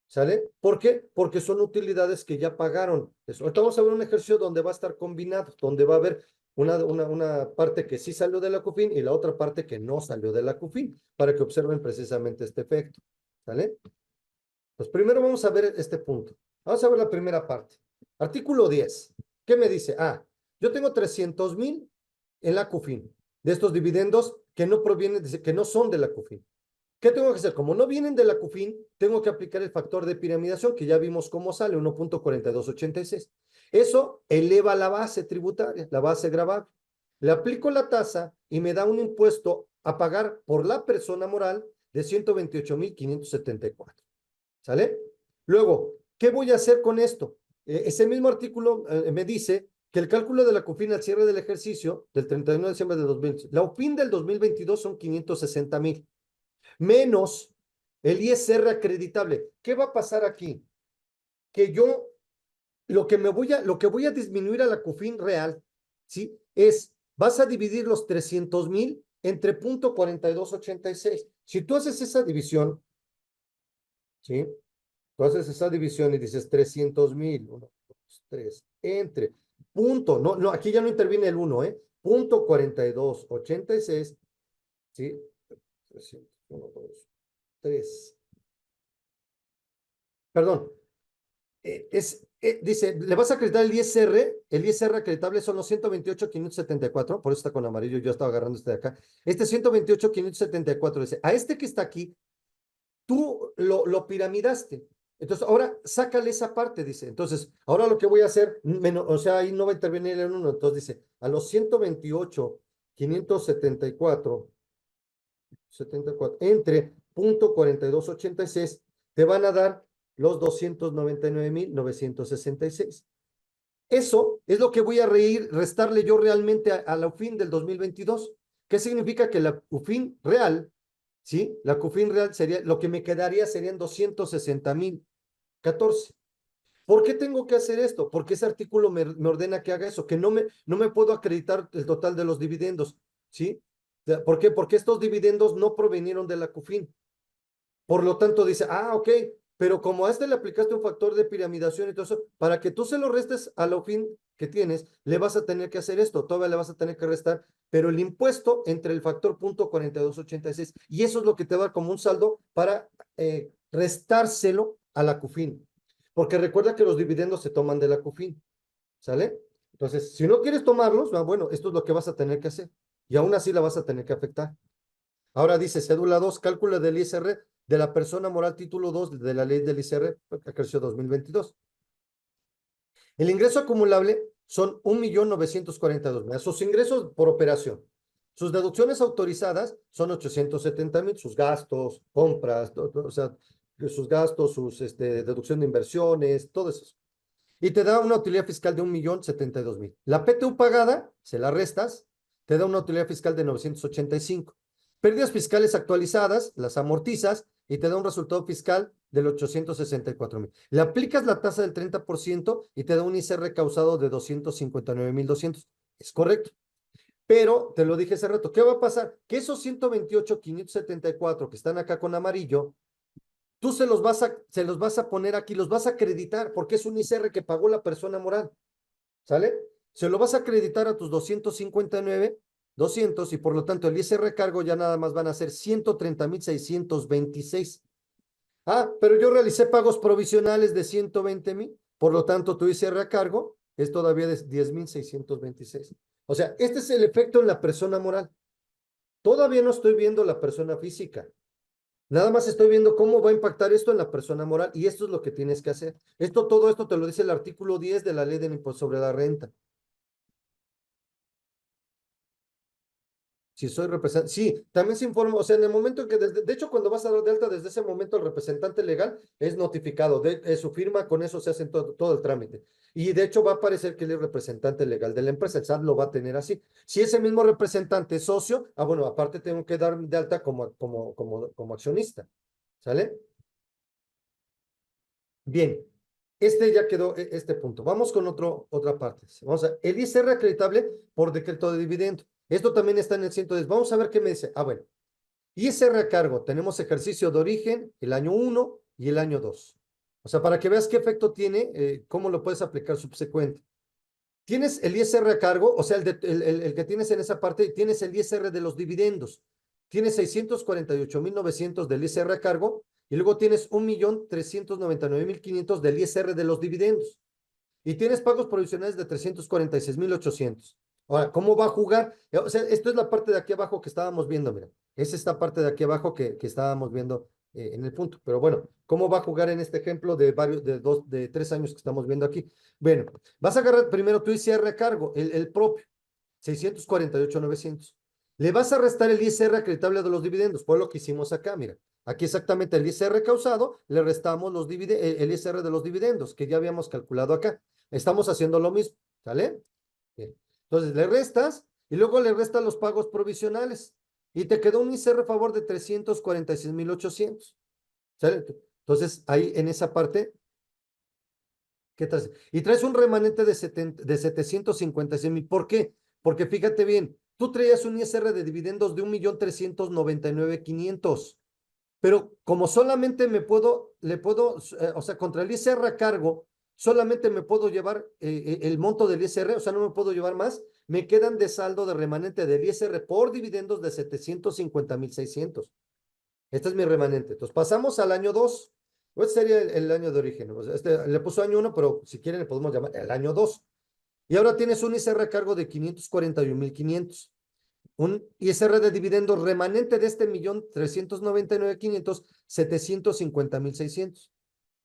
¿Sale? ¿Por qué? Porque son utilidades que ya pagaron. Ahorita vamos a ver un ejercicio donde va a estar combinado, donde va a haber una parte que sí salió de la CUFIN y la otra parte que no salió de la CUFIN, para que observen precisamente este efecto. ¿Sale? Pues primero vamos a ver este punto. Vamos a ver la primera parte. Artículo 10. ¿Qué me dice? Yo tengo 300,000 en la CUFIN, de estos dividendos que no provienen, que no son de la CUFIN. ¿Qué tengo que hacer? Como no vienen de la CUFIN, tengo que aplicar el factor de piramidación, que ya vimos cómo sale, 1.4286. Eso eleva la base tributaria, la base gravable. Le aplico la tasa y me da un impuesto a pagar por la persona moral de 128,574. ¿Sale? Luego, ¿qué voy a hacer con esto? Ese mismo artículo me dice que el cálculo de la CUFIN al cierre del ejercicio del 31 de diciembre de 2020, la UFIN del 2022 son 560,000, menos el ISR acreditable. ¿Qué va a pasar aquí? Que yo, lo que voy a disminuir a la CUFIN real, ¿sí? Vas a dividir los 300,000 entre 0.4286. Si tú haces esa división, ¿sí? Tú haces esa división y dices 300,000, 1, 2, 3, entre punto, no, aquí ya no interviene el 1, punto 4286, ¿sí? 300, 1, 2, 3. Perdón, dice, le vas a acreditar el ISR acreditable son los 128,574, por eso está con amarillo, yo estaba agarrando este de acá. Este 128,574 dice, a este que está aquí, tú lo piramidaste. Entonces, ahora sácale esa parte, dice. Entonces, ahora lo que voy a hacer, o sea, ahí no va a intervenir el 1. Entonces dice, a los 128,574, 74, entre 0.4286, te van a dar los 299,966. Eso es lo que voy a restarle yo realmente a la UFIN del 2022. ¿Qué significa? Que la UFIN real, ¿sí? La CUFIN real sería, lo que me quedaría serían 260,014. ¿Por qué tengo que hacer esto? Porque ese artículo me ordena que haga eso, que no me puedo acreditar el total de los dividendos, ¿sí? ¿Por qué? Porque estos dividendos no provinieron de la CUFIN. Por lo tanto, dice, ok, pero como a este le aplicaste un factor de piramidación y todo eso, para que tú se lo restes a la UFIN que tienes, le vas a tener que hacer esto, todavía le vas a tener que restar, pero el impuesto entre el factor .4286, y eso es lo que te da como un saldo para restárselo a la CUFIN, porque recuerda que los dividendos se toman de la CUFIN, ¿sale? Entonces, si no quieres tomarlos, bueno, esto es lo que vas a tener que hacer. Y aún así la vas a tener que afectar. Ahora dice cédula 2, cálculo del ISR de la persona moral, título 2 de la ley del ISR, que creció 2022. El ingreso acumulable son 1.942.000. Sus ingresos por operación. Sus deducciones autorizadas son 870.000. Sus gastos, compras, o sea, sus gastos, sus deducción de inversiones, todo eso. Y te da una utilidad fiscal de 1.072.000. La PTU pagada, se la restas, te da una utilidad fiscal de 985. Pérdidas fiscales actualizadas, las amortizas y te da un resultado fiscal del 864.000. Le aplicas la tasa del 30% y te da un ICR causado de 259.200. Es correcto. Pero te lo dije hace rato, ¿qué va a pasar? Que esos 128.574 que están acá con amarillo, tú se los vas a poner aquí, los vas a acreditar porque es un ICR que pagó la persona moral, ¿sale? Se lo vas a acreditar a tus 259.200 y por lo tanto el ICR cargo ya nada más van a ser 130.626. Ah, pero yo realicé pagos provisionales de 120.000, por lo tanto tu ICR a cargo es todavía de 10.626. O sea, este es el efecto en la persona moral. Todavía no estoy viendo la persona física. Nada más estoy viendo cómo va a impactar esto en la persona moral y esto es lo que tienes que hacer. Todo esto te lo dice el artículo 10 de la ley del impuesto sobre la renta. Si soy representante, sí, también se informa, o sea, en el momento en que, de hecho, cuando vas a dar de alta, desde ese momento el representante legal es notificado, su firma, con eso se hace todo el trámite. Y de hecho va a aparecer que él es representante legal de la empresa, el SAT lo va a tener así. Si ese mismo representante es socio, bueno, aparte tengo que dar de alta como accionista, ¿sale? Bien, este ya quedó este punto. Vamos con otra parte. Vamos a, el ISR acreditable por decreto de dividendo. Esto también está en el 110. Vamos a ver qué me dice. Bueno, ISR a cargo. Tenemos ejercicio de origen, el año 1 y el año 2. O sea, para que veas qué efecto tiene, cómo lo puedes aplicar subsecuente. Tienes el ISR a cargo, o sea, el que tienes en esa parte, tienes el ISR de los dividendos. Tienes 648.900 del ISR a cargo y luego tienes 1.399.500 del ISR de los dividendos. Y tienes pagos provisionales de 346.800. Ahora, ¿cómo va a jugar? O sea, esto es la parte de aquí abajo que estábamos viendo, mira. Es esta parte de aquí abajo que estábamos viendo en el punto. Pero bueno, ¿cómo va a jugar en este ejemplo de 3 años que estamos viendo aquí? Bueno, vas a agarrar primero tu ICR a cargo, el propio, 648.900. Le vas a restar el ISR acreditable de los dividendos, fue lo que hicimos acá, mira. Aquí exactamente el ISR causado, le restamos el ISR de los dividendos, que ya habíamos calculado acá. Estamos haciendo lo mismo, ¿sale? Bien. Entonces le restas y luego le restas los pagos provisionales y te quedó un ICR a favor de 346.800. ¿Sale? Entonces ahí en esa parte, ¿qué traes? Y traes un remanente de 756.000. ¿Por qué? Porque fíjate bien, tú traías un ISR de dividendos de 1.399.500. Pero como solamente o sea, contra el ISR a cargo, solamente me puedo llevar el monto del ISR, o sea, no me puedo llevar más, me quedan de saldo de remanente del ISR por dividendos de 750.600. Este es mi remanente. Entonces, pasamos al año 2. Este sería el año de origen. O sea, le puso año 1, pero si quieren le podemos llamar el año 2. Y ahora tienes un ISR a cargo de 541.500. Un ISR de dividendos remanente de este 1.399.500, 750.600.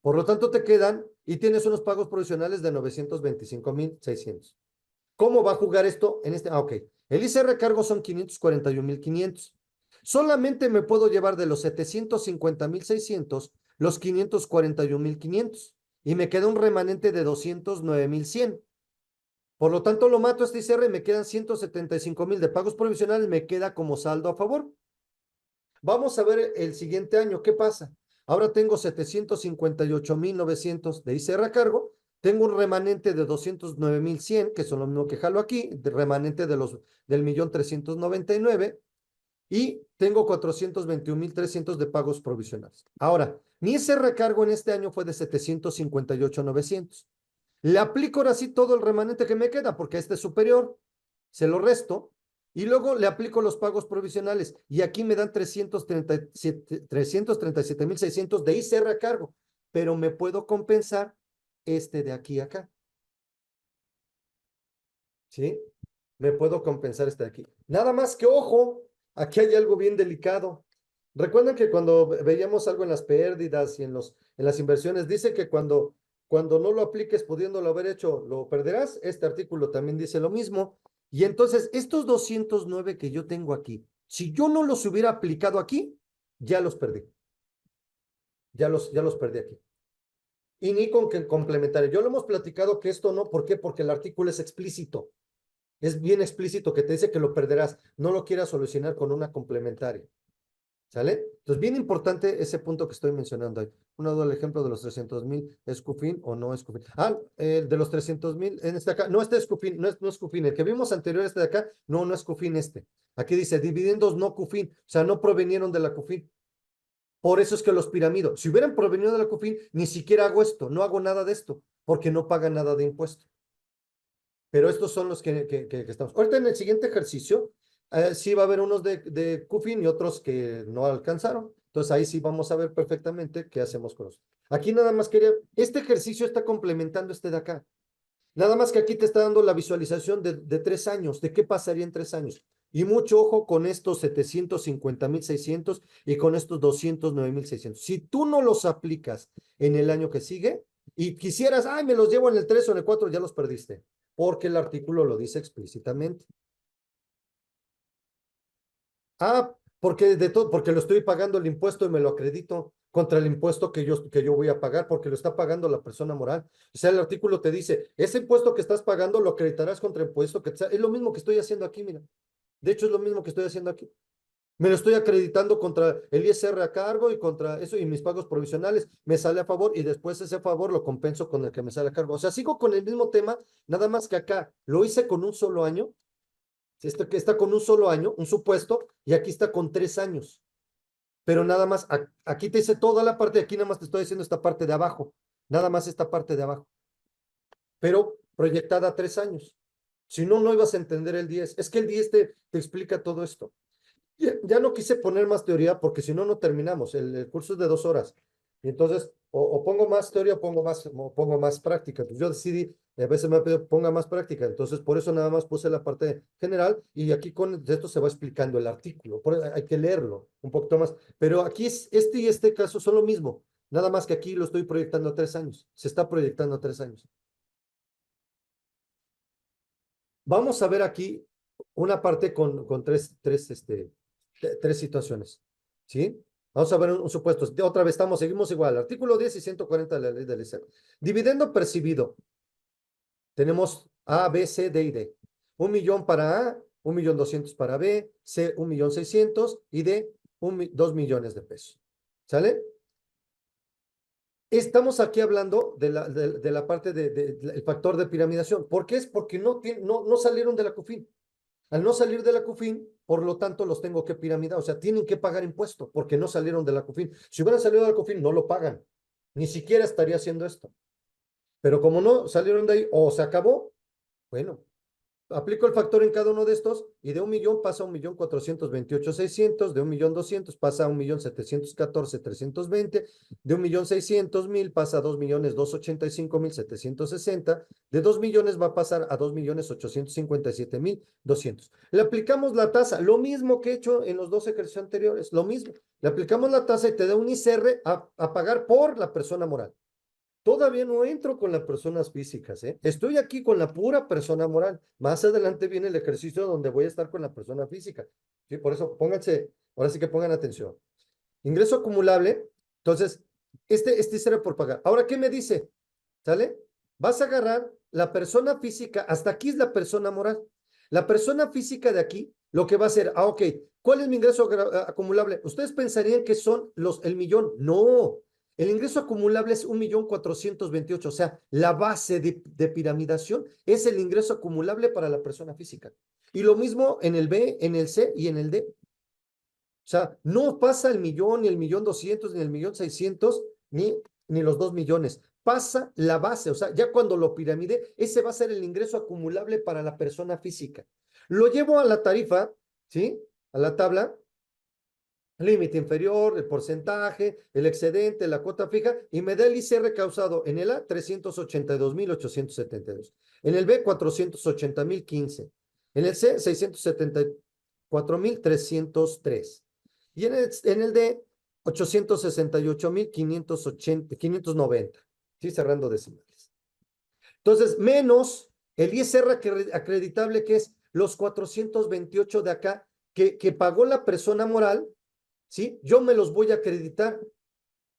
Por lo tanto, te quedan y tienes unos pagos provisionales de 925.600. ¿Cómo va a jugar esto en este? Ok. El ISR cargo son 541.500. Solamente me puedo llevar de los 750.600 los 541.500 y me queda un remanente de 209.100. Por lo tanto, lo mato a este ICR y me quedan 175.000 de pagos provisionales, me queda como saldo a favor. Vamos a ver el siguiente año, ¿qué pasa? Ahora tengo 758.900 de ICR a cargo, tengo un remanente de 209.100, que son lo mismo que jalo aquí, de remanente del 1.399.000, y tengo 421.300 de pagos provisionales. Ahora, mi ICR a cargo en este año fue de 758.900. Le aplico ahora sí todo el remanente que me queda, porque este es superior, se lo resto, y luego le aplico los pagos provisionales, y aquí me dan 337.600 de ICR a cargo, pero me puedo compensar este de aquí a acá. ¿sí? Me puedo compensar este de aquí. Nada más que ojo, aquí hay algo bien delicado. Recuerden que cuando veíamos algo en las pérdidas y en las inversiones, dice que cuando no lo apliques pudiéndolo haber hecho, lo perderás. Este artículo también dice lo mismo. Y entonces, estos 209 que yo tengo aquí, si yo no los hubiera aplicado aquí, ya los perdí. Ya los perdí aquí. Y ni con que complementario. Yo lo hemos platicado que esto no, ¿por qué? Porque el artículo es explícito. Es bien explícito que te dice que lo perderás. No lo quieras solucionar con una complementaria. ¿Sale? Entonces, bien importante ese punto que estoy mencionando ahí. Una duda, el ejemplo de los 300,000, ¿es CUFIN o no es CUFIN? De los 300,000, en este acá, no, este es CUFIN, no es CUFIN. El que vimos anterior, este de acá, no es CUFIN este. Aquí dice, dividendos no CUFIN, o sea, no provenieron de la CUFIN. Por eso es que los piramido. Si hubieran provenido de la CUFIN, ni siquiera hago esto, no hago nada de esto, porque no pagan nada de impuesto. Pero estos son los que estamos. Ahorita en el siguiente ejercicio, sí va a haber unos de CUFIN y otros que no alcanzaron. Entonces ahí sí vamos a ver perfectamente qué hacemos con los. Aquí nada más quería, este ejercicio está complementando este de acá. Nada más que aquí te está dando la visualización de 3 años, de qué pasaría en 3 años. Y mucho ojo con estos 750,600 y con estos 209,600. Si tú no los aplicas en el año que sigue y quisieras, ay, me los llevo en el 3 o en el 4, ya los perdiste, porque el artículo lo dice explícitamente. Porque de todo, porque lo estoy pagando el impuesto y me lo acredito contra el impuesto que yo voy a pagar, porque lo está pagando la persona moral. O sea, el artículo te dice, ese impuesto que estás pagando lo acreditarás contra el impuesto es lo mismo que estoy haciendo aquí, mira. De hecho, es lo mismo que estoy haciendo aquí. Me lo estoy acreditando contra el ISR a cargo y contra eso y mis pagos provisionales. Me sale a favor y después ese favor lo compenso con el que me sale a cargo. O sea, sigo con el mismo tema, nada más que acá lo hice con un solo año. Este que está con un solo año, un supuesto, y aquí está con 3 años. Pero nada más, aquí te dice toda la parte, aquí nada más te estoy diciendo esta parte de abajo, nada más esta parte de abajo, pero proyectada a 3 años. Si no, no ibas a entender el 10. Es que el 10 te explica todo esto. Ya no quise poner más teoría porque si no, no terminamos. El curso es de 2 horas. Y entonces, o pongo más teoría o pongo más práctica. Pues yo decidí, a veces me ha pedido ponga más práctica. Entonces, por eso nada más puse la parte general y aquí con esto se va explicando el artículo. Hay que leerlo un poquito más. Pero aquí este y este caso son lo mismo. Nada más que aquí lo estoy proyectando a 3 años. Se está proyectando a 3 años. Vamos a ver aquí una parte con tres situaciones, ¿sí? Vamos a ver un supuesto. Otra vez seguimos igual. Artículo 10 y 140 de la ley del ISR. Dividendo percibido. Tenemos A, B, C, D y D. 1 millón para A, 1,200,000 para B, C, 1,600,000 y D, 2 millones de pesos. ¿Sale? Estamos aquí hablando de la parte del factor de piramidación. ¿Por qué? Es porque no salieron de la CUFIN. Al no salir de la CUFIN, por lo tanto, los tengo que piramidar. O sea, tienen que pagar impuesto porque no salieron de la CUFIN. Si hubieran salido de la CUFIN, no lo pagan. Ni siquiera estaría haciendo esto. Pero como no salieron de ahí o se acabó, bueno, aplico el factor en cada uno de estos y de 1 millón pasa a 1,428,600, de 1,200,000 pasa a 1,714,320, de 1,600,000 pasa a 2,285,760, de 2 millones va a pasar a 2,857,200. Le aplicamos la tasa, lo mismo que he hecho en los dos ejercicios anteriores, lo mismo. Le aplicamos la tasa y te da un ISR a pagar por la persona moral. Todavía no entro con las personas físicas, ¿eh? Estoy aquí con la pura persona moral. Más adelante viene el ejercicio donde voy a estar con la persona física. ¿Sí? Por eso pónganse, ahora sí que pongan atención. Ingreso acumulable. Entonces, este será por pagar. Ahora, ¿qué me dice? ¿Sale? Vas a agarrar la persona física, hasta aquí es la persona moral. La persona física de aquí, lo que va a hacer, ok, ¿cuál es mi ingreso acumulable? Ustedes pensarían que son el millón. No, el ingreso acumulable es 1,428,000, o sea, la base de piramidación es el ingreso acumulable para la persona física. Y lo mismo en el B, en el C y en el D. O sea, no pasa el millón, ni el 1,200,000, ni el 1,600,000, ni los 2 millones. Pasa la base, o sea, ya cuando lo piramide, ese va a ser el ingreso acumulable para la persona física. Lo llevo a la tarifa, ¿sí? A la tabla, límite inferior, el porcentaje, el excedente, la cuota fija, y me da el ICR causado en el A 382,872. En el B, 480,015. En el C, 674,303. Y en el D, 868,590. Sí, cerrando decimales. Entonces, menos el ISR acreditable, que es los 428 de acá, que pagó la persona moral, ¿sí? Yo me los voy a acreditar,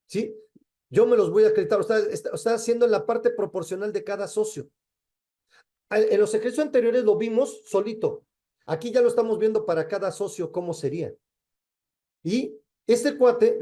¿sí? Yo me los voy a acreditar. Está haciendo en la parte proporcional de cada socio. En los ejercicios anteriores lo vimos solito. Aquí ya lo estamos viendo para cada socio cómo sería. Y este cuate,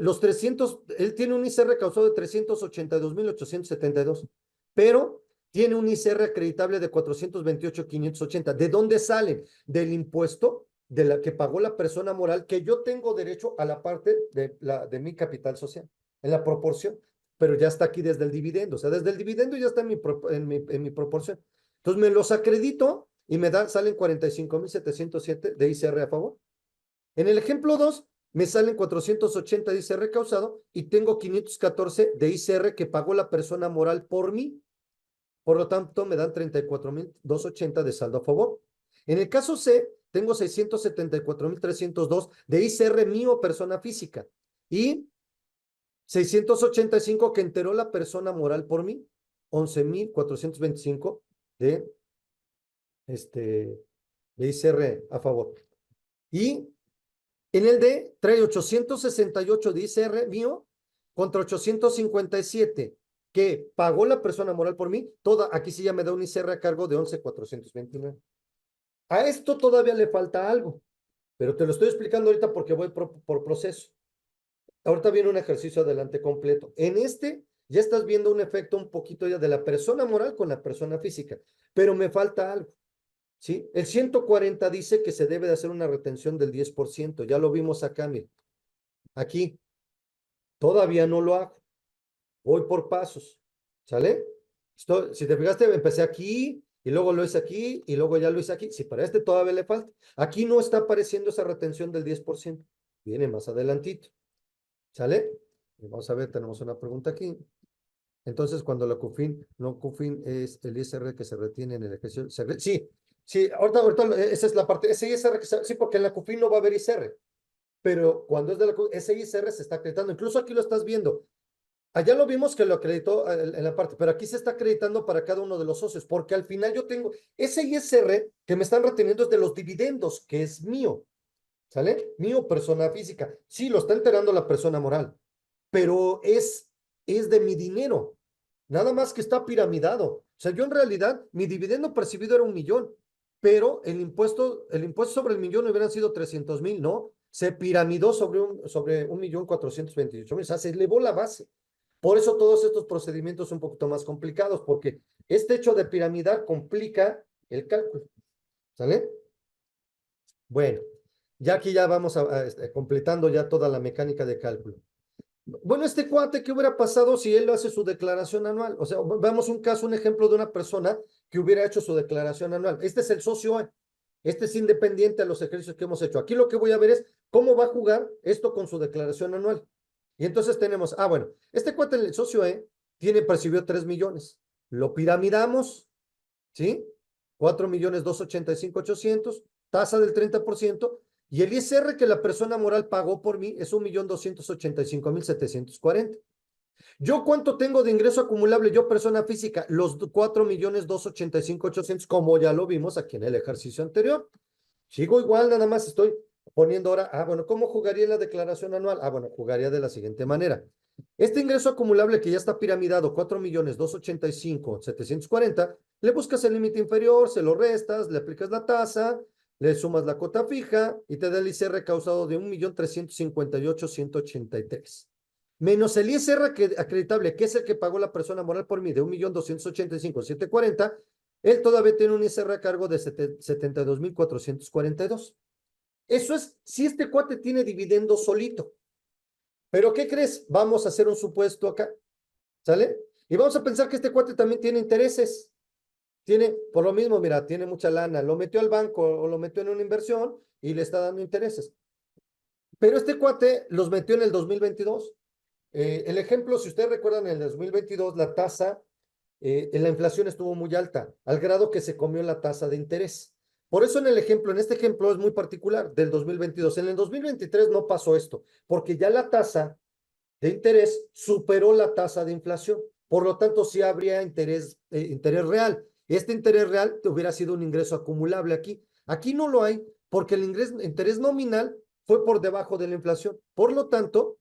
él tiene un ICR causado de 382,872, pero tiene un ICR acreditable de 428,580. ¿De dónde salen? Del impuesto de la que pagó la persona moral, que yo tengo derecho a la parte de mi capital social, en la proporción, pero ya está aquí desde el dividendo. O sea, desde el dividendo ya está en mi proporción. Entonces me los acredito y salen 45,707 de ICR a favor. En el ejemplo 2, me salen 480 de ICR causado y tengo 514 de ICR que pagó la persona moral por mí. Por lo tanto, me dan 34,280 de saldo a favor. En el caso C, tengo 674,302 de ICR mío, persona física, y 685 que enteró la persona moral por mí, 11,425 de, de ICR a favor. Y en el D, trae 868 de ICR mío contra 857 que pagó la persona moral por mí. Aquí sí ya me da un ICR a cargo de 11,429. A esto todavía le falta algo, pero te lo estoy explicando ahorita porque voy por proceso. Ahorita viene un ejercicio adelante completo. En este ya estás viendo un efecto un poquito ya de la persona moral con la persona física, pero me falta algo. ¿Sí? El 140 dice que se debe de hacer una retención del 10%. Ya lo vimos acá, mire. Aquí. Todavía no lo hago. Voy por pasos. ¿Sale? Si te fijaste, empecé aquí y luego lo hice aquí y luego ya lo hice aquí. Si para este todavía le falta. Aquí no está apareciendo esa retención del 10%. Viene más adelantito. ¿Sale? Vamos a ver, tenemos una pregunta aquí. Entonces, cuando la CUFIN, no CUFIN es el ISR que se retiene en el ejercicio. Sí, sí, ahorita esa es la parte, ese ISR sí, porque en la CUFIN no va a haber ISR, pero cuando es de ese ISR se está acreditando, incluso aquí lo estás viendo. Allá lo vimos que lo acreditó en la parte, pero aquí se está acreditando para cada uno de los socios, porque al final yo tengo ese ISR que me están reteniendo es de los dividendos, que es mío, ¿sale? Mío, persona física. Sí, lo está enterando la persona moral, pero es de mi dinero. Nada más que está piramidado. O sea, yo en realidad, mi dividendo percibido era 1,000,000, pero el impuesto sobre el millón hubieran sido 300,000, ¿no? Se piramidó sobre 1,428,000. O sea, se elevó la base. Por eso todos estos procedimientos son un poquito más complicados, porque este hecho de piramidar complica el cálculo. ¿Sale? Bueno, ya aquí ya vamos completando ya toda la mecánica de cálculo. Bueno, este cuate, ¿qué hubiera pasado si él hace su declaración anual? O sea, veamos un caso, un ejemplo de una persona que hubiera hecho su declaración anual. Este es el socio A. Este es independiente a los ejercicios que hemos hecho. Aquí lo que voy a ver es cómo va a jugar esto con su declaración anual. Y entonces tenemos, bueno, este cuate, el socio E, percibió 3 millones. Lo piramidamos, ¿sí? 4,285,800, tasa del 30%. Y el ISR que la persona moral pagó por mí es 1,285,740. ¿Yo cuánto tengo de ingreso acumulable? Yo, persona física, los 4,285,800, como ya lo vimos aquí en el ejercicio anterior. Sigo igual, nada más estoy poniendo ahora, bueno, ¿cómo jugaría en la declaración anual? Bueno, jugaría de la siguiente manera. Este ingreso acumulable que ya está piramidado, 4,285,740, le buscas el límite inferior, se lo restas, le aplicas la tasa, le sumas la cuota fija y te da el ICR causado de 1,358,183. Menos el ISR acreditable, que es el que pagó la persona moral por mí, de 1,285,740, él todavía tiene un ISR a cargo de 72,442. Eso es si este cuate tiene dividendo solito. Pero ¿qué crees? Vamos a hacer un supuesto acá, ¿sale? Y vamos a pensar que este cuate también tiene intereses. Por lo mismo, mira, tiene mucha lana. Lo metió al banco o lo metió en una inversión y le está dando intereses. Pero este cuate los metió en el 2022. El ejemplo, si ustedes recuerdan, en el 2022 la tasa la inflación estuvo muy alta, al grado que se comió la tasa de interés. Por eso en este ejemplo es muy particular del 2022. En el 2023 no pasó esto, porque ya la tasa de interés superó la tasa de inflación. Por lo tanto, sí habría interés real. Este interés real hubiera sido un ingreso acumulable aquí. Aquí no lo hay porque el interés nominal fue por debajo de la inflación. Por lo tanto,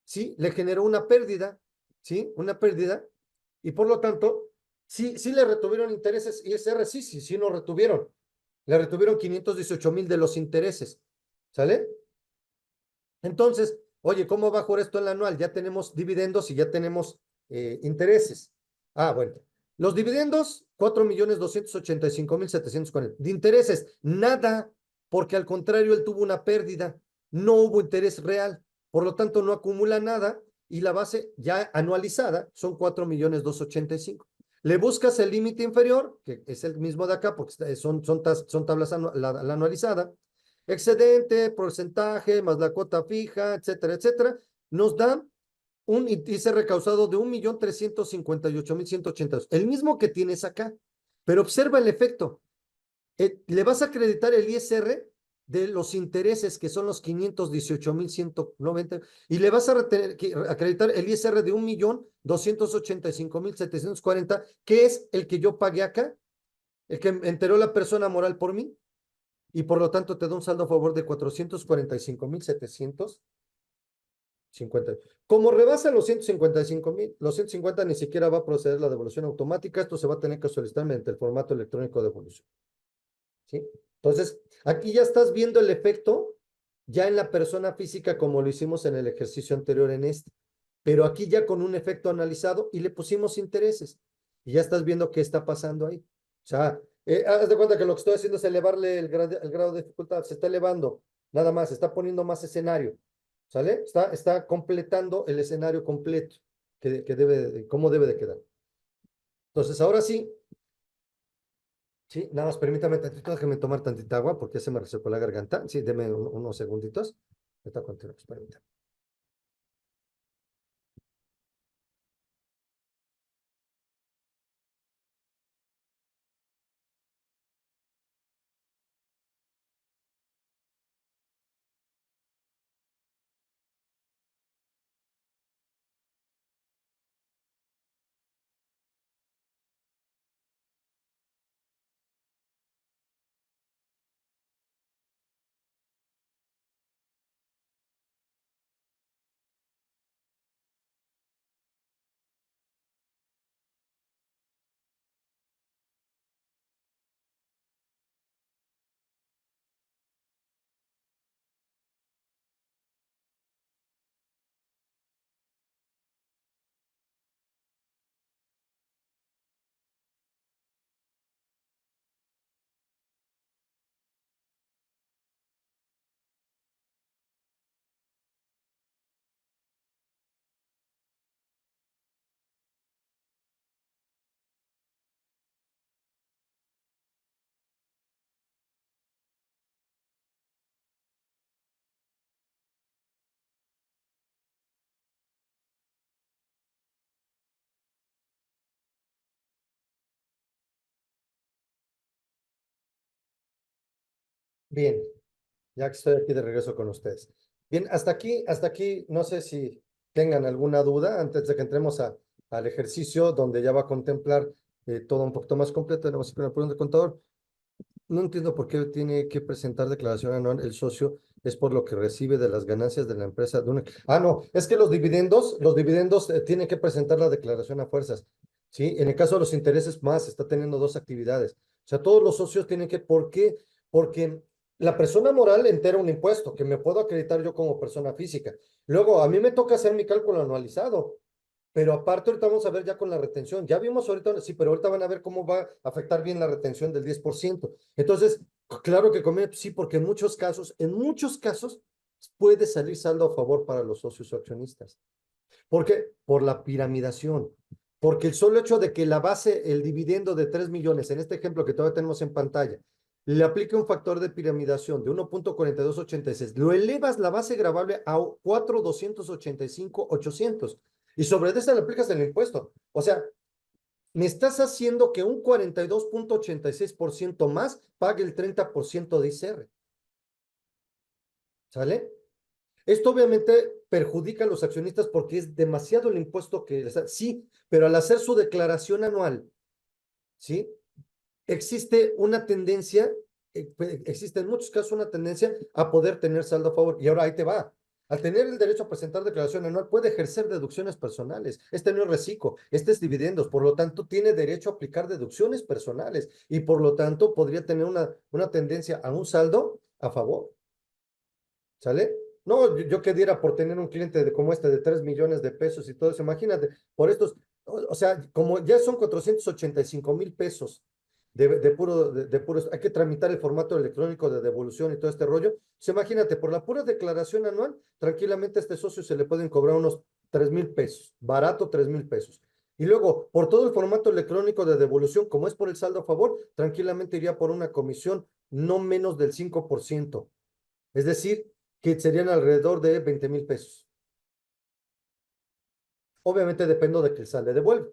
sí, le generó una pérdida, ¿sí? Una pérdida. Y por lo tanto, sí le retuvieron intereses ISR, sí no retuvieron. Le retuvieron 518,000 de los intereses. ¿Sale? Entonces, oye, ¿cómo va a jugar esto en la anual? Ya tenemos dividendos y ya tenemos intereses. Ah, bueno. Los dividendos, 4,285,740. De intereses, nada, porque al contrario, él tuvo una pérdida. No hubo interés real. Por lo tanto, no acumula nada y la base ya anualizada son 4,285,000. Le buscas el límite inferior, que es el mismo de acá, porque son tablas la anualizada, excedente, porcentaje, más la cuota fija, etcétera, etcétera, nos da un índice recausado de 1,358,182, el mismo que tienes acá. Pero observa el efecto. Le vas a acreditar el ISR de los intereses, que son los 518,190, y le vas a acreditar el ISR de 1,285,740, que es el que yo pagué acá, el que enteró la persona moral por mí, y por lo tanto te da un saldo a favor de 445,750. Como rebasa los 155,000, los 150 ni siquiera va a proceder la devolución automática. Esto se va a tener que solicitar mediante el formato electrónico de devolución. ¿Sí? Entonces, aquí ya estás viendo el efecto ya en la persona física como lo hicimos en el ejercicio anterior en este. Pero aquí ya con un efecto analizado y le pusimos intereses. Y ya estás viendo qué está pasando ahí. O sea, haz de cuenta que lo que estoy haciendo es elevarle el grado de dificultad. Se está elevando, nada más, está poniendo más escenario. ¿Sale? Está completando el escenario completo cómo debe de quedar. Entonces, ahora sí, sí, nada más permítame tantito, déjeme tomar tantita agua porque ya se me resecó la garganta. Sí, deme unos segunditos. Ahorita continuamos, permítame. Bien, ya que estoy aquí de regreso con ustedes. Bien, hasta aquí, no sé si tengan alguna duda antes de que entremos al ejercicio donde ya va a contemplar todo un poquito más completo. Tenemos que pregunta del contador. No entiendo por qué tiene que presentar declaración anual el socio, es por lo que recibe de las ganancias de la empresa de una. Ah, no, es que los dividendos tienen que presentar la declaración a fuerzas. ¿Sí? En el caso de los intereses más, está teniendo dos actividades. O sea, todos los socios tienen que, ¿por qué? Porque la persona moral entera un impuesto que me puedo acreditar yo como persona física. Luego, a mí me toca hacer mi cálculo anualizado. Pero aparte, ahorita vamos a ver ya con la retención. Ya vimos ahorita, sí, pero ahorita van a ver cómo va a afectar bien la retención del 10%. Entonces, claro que conviene, sí, porque en muchos casos, puede salir saldo a favor para los socios o accionistas. ¿Por qué? Por la piramidación. Porque el solo hecho de que la base, el dividendo de 3 millones, en este ejemplo que todavía tenemos en pantalla, le aplique un factor de piramidación de 1,4286, lo elevas la base gravable a 4,285,800 y sobre esa le aplicas el impuesto. O sea, me estás haciendo que un 42,86% más pague el 30% de ICR. ¿Sale? Esto obviamente perjudica a los accionistas porque es demasiado el impuesto que les da. Sí, pero al hacer su declaración anual, ¿sí? Existe una tendencia, existe en muchos casos una tendencia a poder tener saldo a favor. Y ahora ahí te va. Al tener el derecho a presentar declaración anual, puede ejercer deducciones personales. Este no es reciclo, este es dividendos. Por lo tanto, tiene derecho a aplicar deducciones personales y por lo tanto podría tener una tendencia a un saldo a favor. ¿Sale? No, yo qué diera por tener un cliente como este de 3 millones de pesos y todo eso. Imagínate, por estos, o sea, como ya son 485,000 pesos puros, hay que tramitar el formato electrónico de devolución y todo este rollo. Pues imagínate, por la pura declaración anual, tranquilamente a este socio se le pueden cobrar unos 3,000 pesos, barato 3,000 pesos. Y luego, por todo el formato electrónico de devolución, como es por el saldo a favor, tranquilamente iría por una comisión no menos del 5%. Es decir, que serían alrededor de 20,000 pesos. Obviamente dependo de que el SAT le devuelva,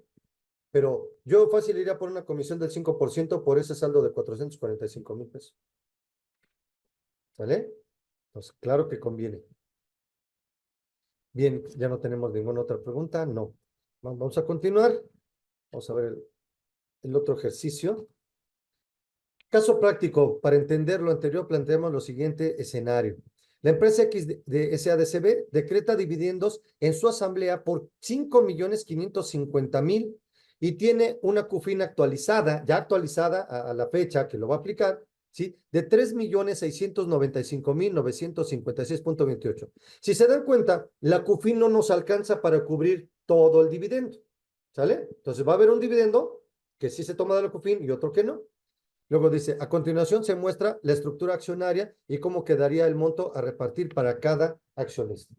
pero yo fácil iría por una comisión del 5% por ese saldo de 445,000 pesos. ¿Sale? Entonces, claro que conviene. Bien, ya no tenemos ninguna otra pregunta. No. Vamos a continuar. Vamos a ver el otro ejercicio. Caso práctico, para entender lo anterior, planteamos lo siguiente escenario. La empresa X de SADCB decreta dividendos en su asamblea por 5,550,000 y tiene una CUFIN actualizada, ya actualizada a la fecha que lo va a aplicar, ¿sí? De 3,695,956,28. Si se dan cuenta, la CUFIN no nos alcanza para cubrir todo el dividendo, ¿sale? Entonces va a haber un dividendo que sí se toma de la CUFIN y otro que no. Luego dice, a continuación se muestra la estructura accionaria y cómo quedaría el monto a repartir para cada accionista.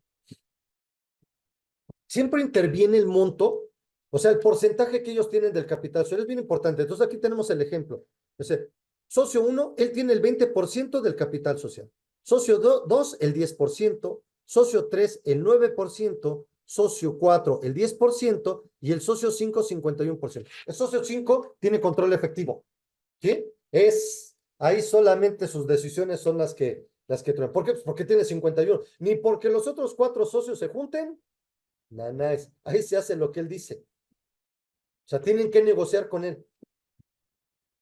Siempre interviene el monto, o sea, el porcentaje que ellos tienen del capital social es bien importante. Entonces aquí tenemos el ejemplo. Dice, socio 1, él tiene el 20% del capital social. Socio 2, el 10%. Socio 3, el 9%. Socio 4, el 10%. Y el socio 5, 51%. El socio 5 tiene control efectivo. ¿Sí? Ahí solamente sus decisiones son las que traen. ¿Por qué? Pues porque tiene 51. Ni porque los otros 4 socios se junten. Nada, ahí se hace lo que él dice. O sea, tienen que negociar con él.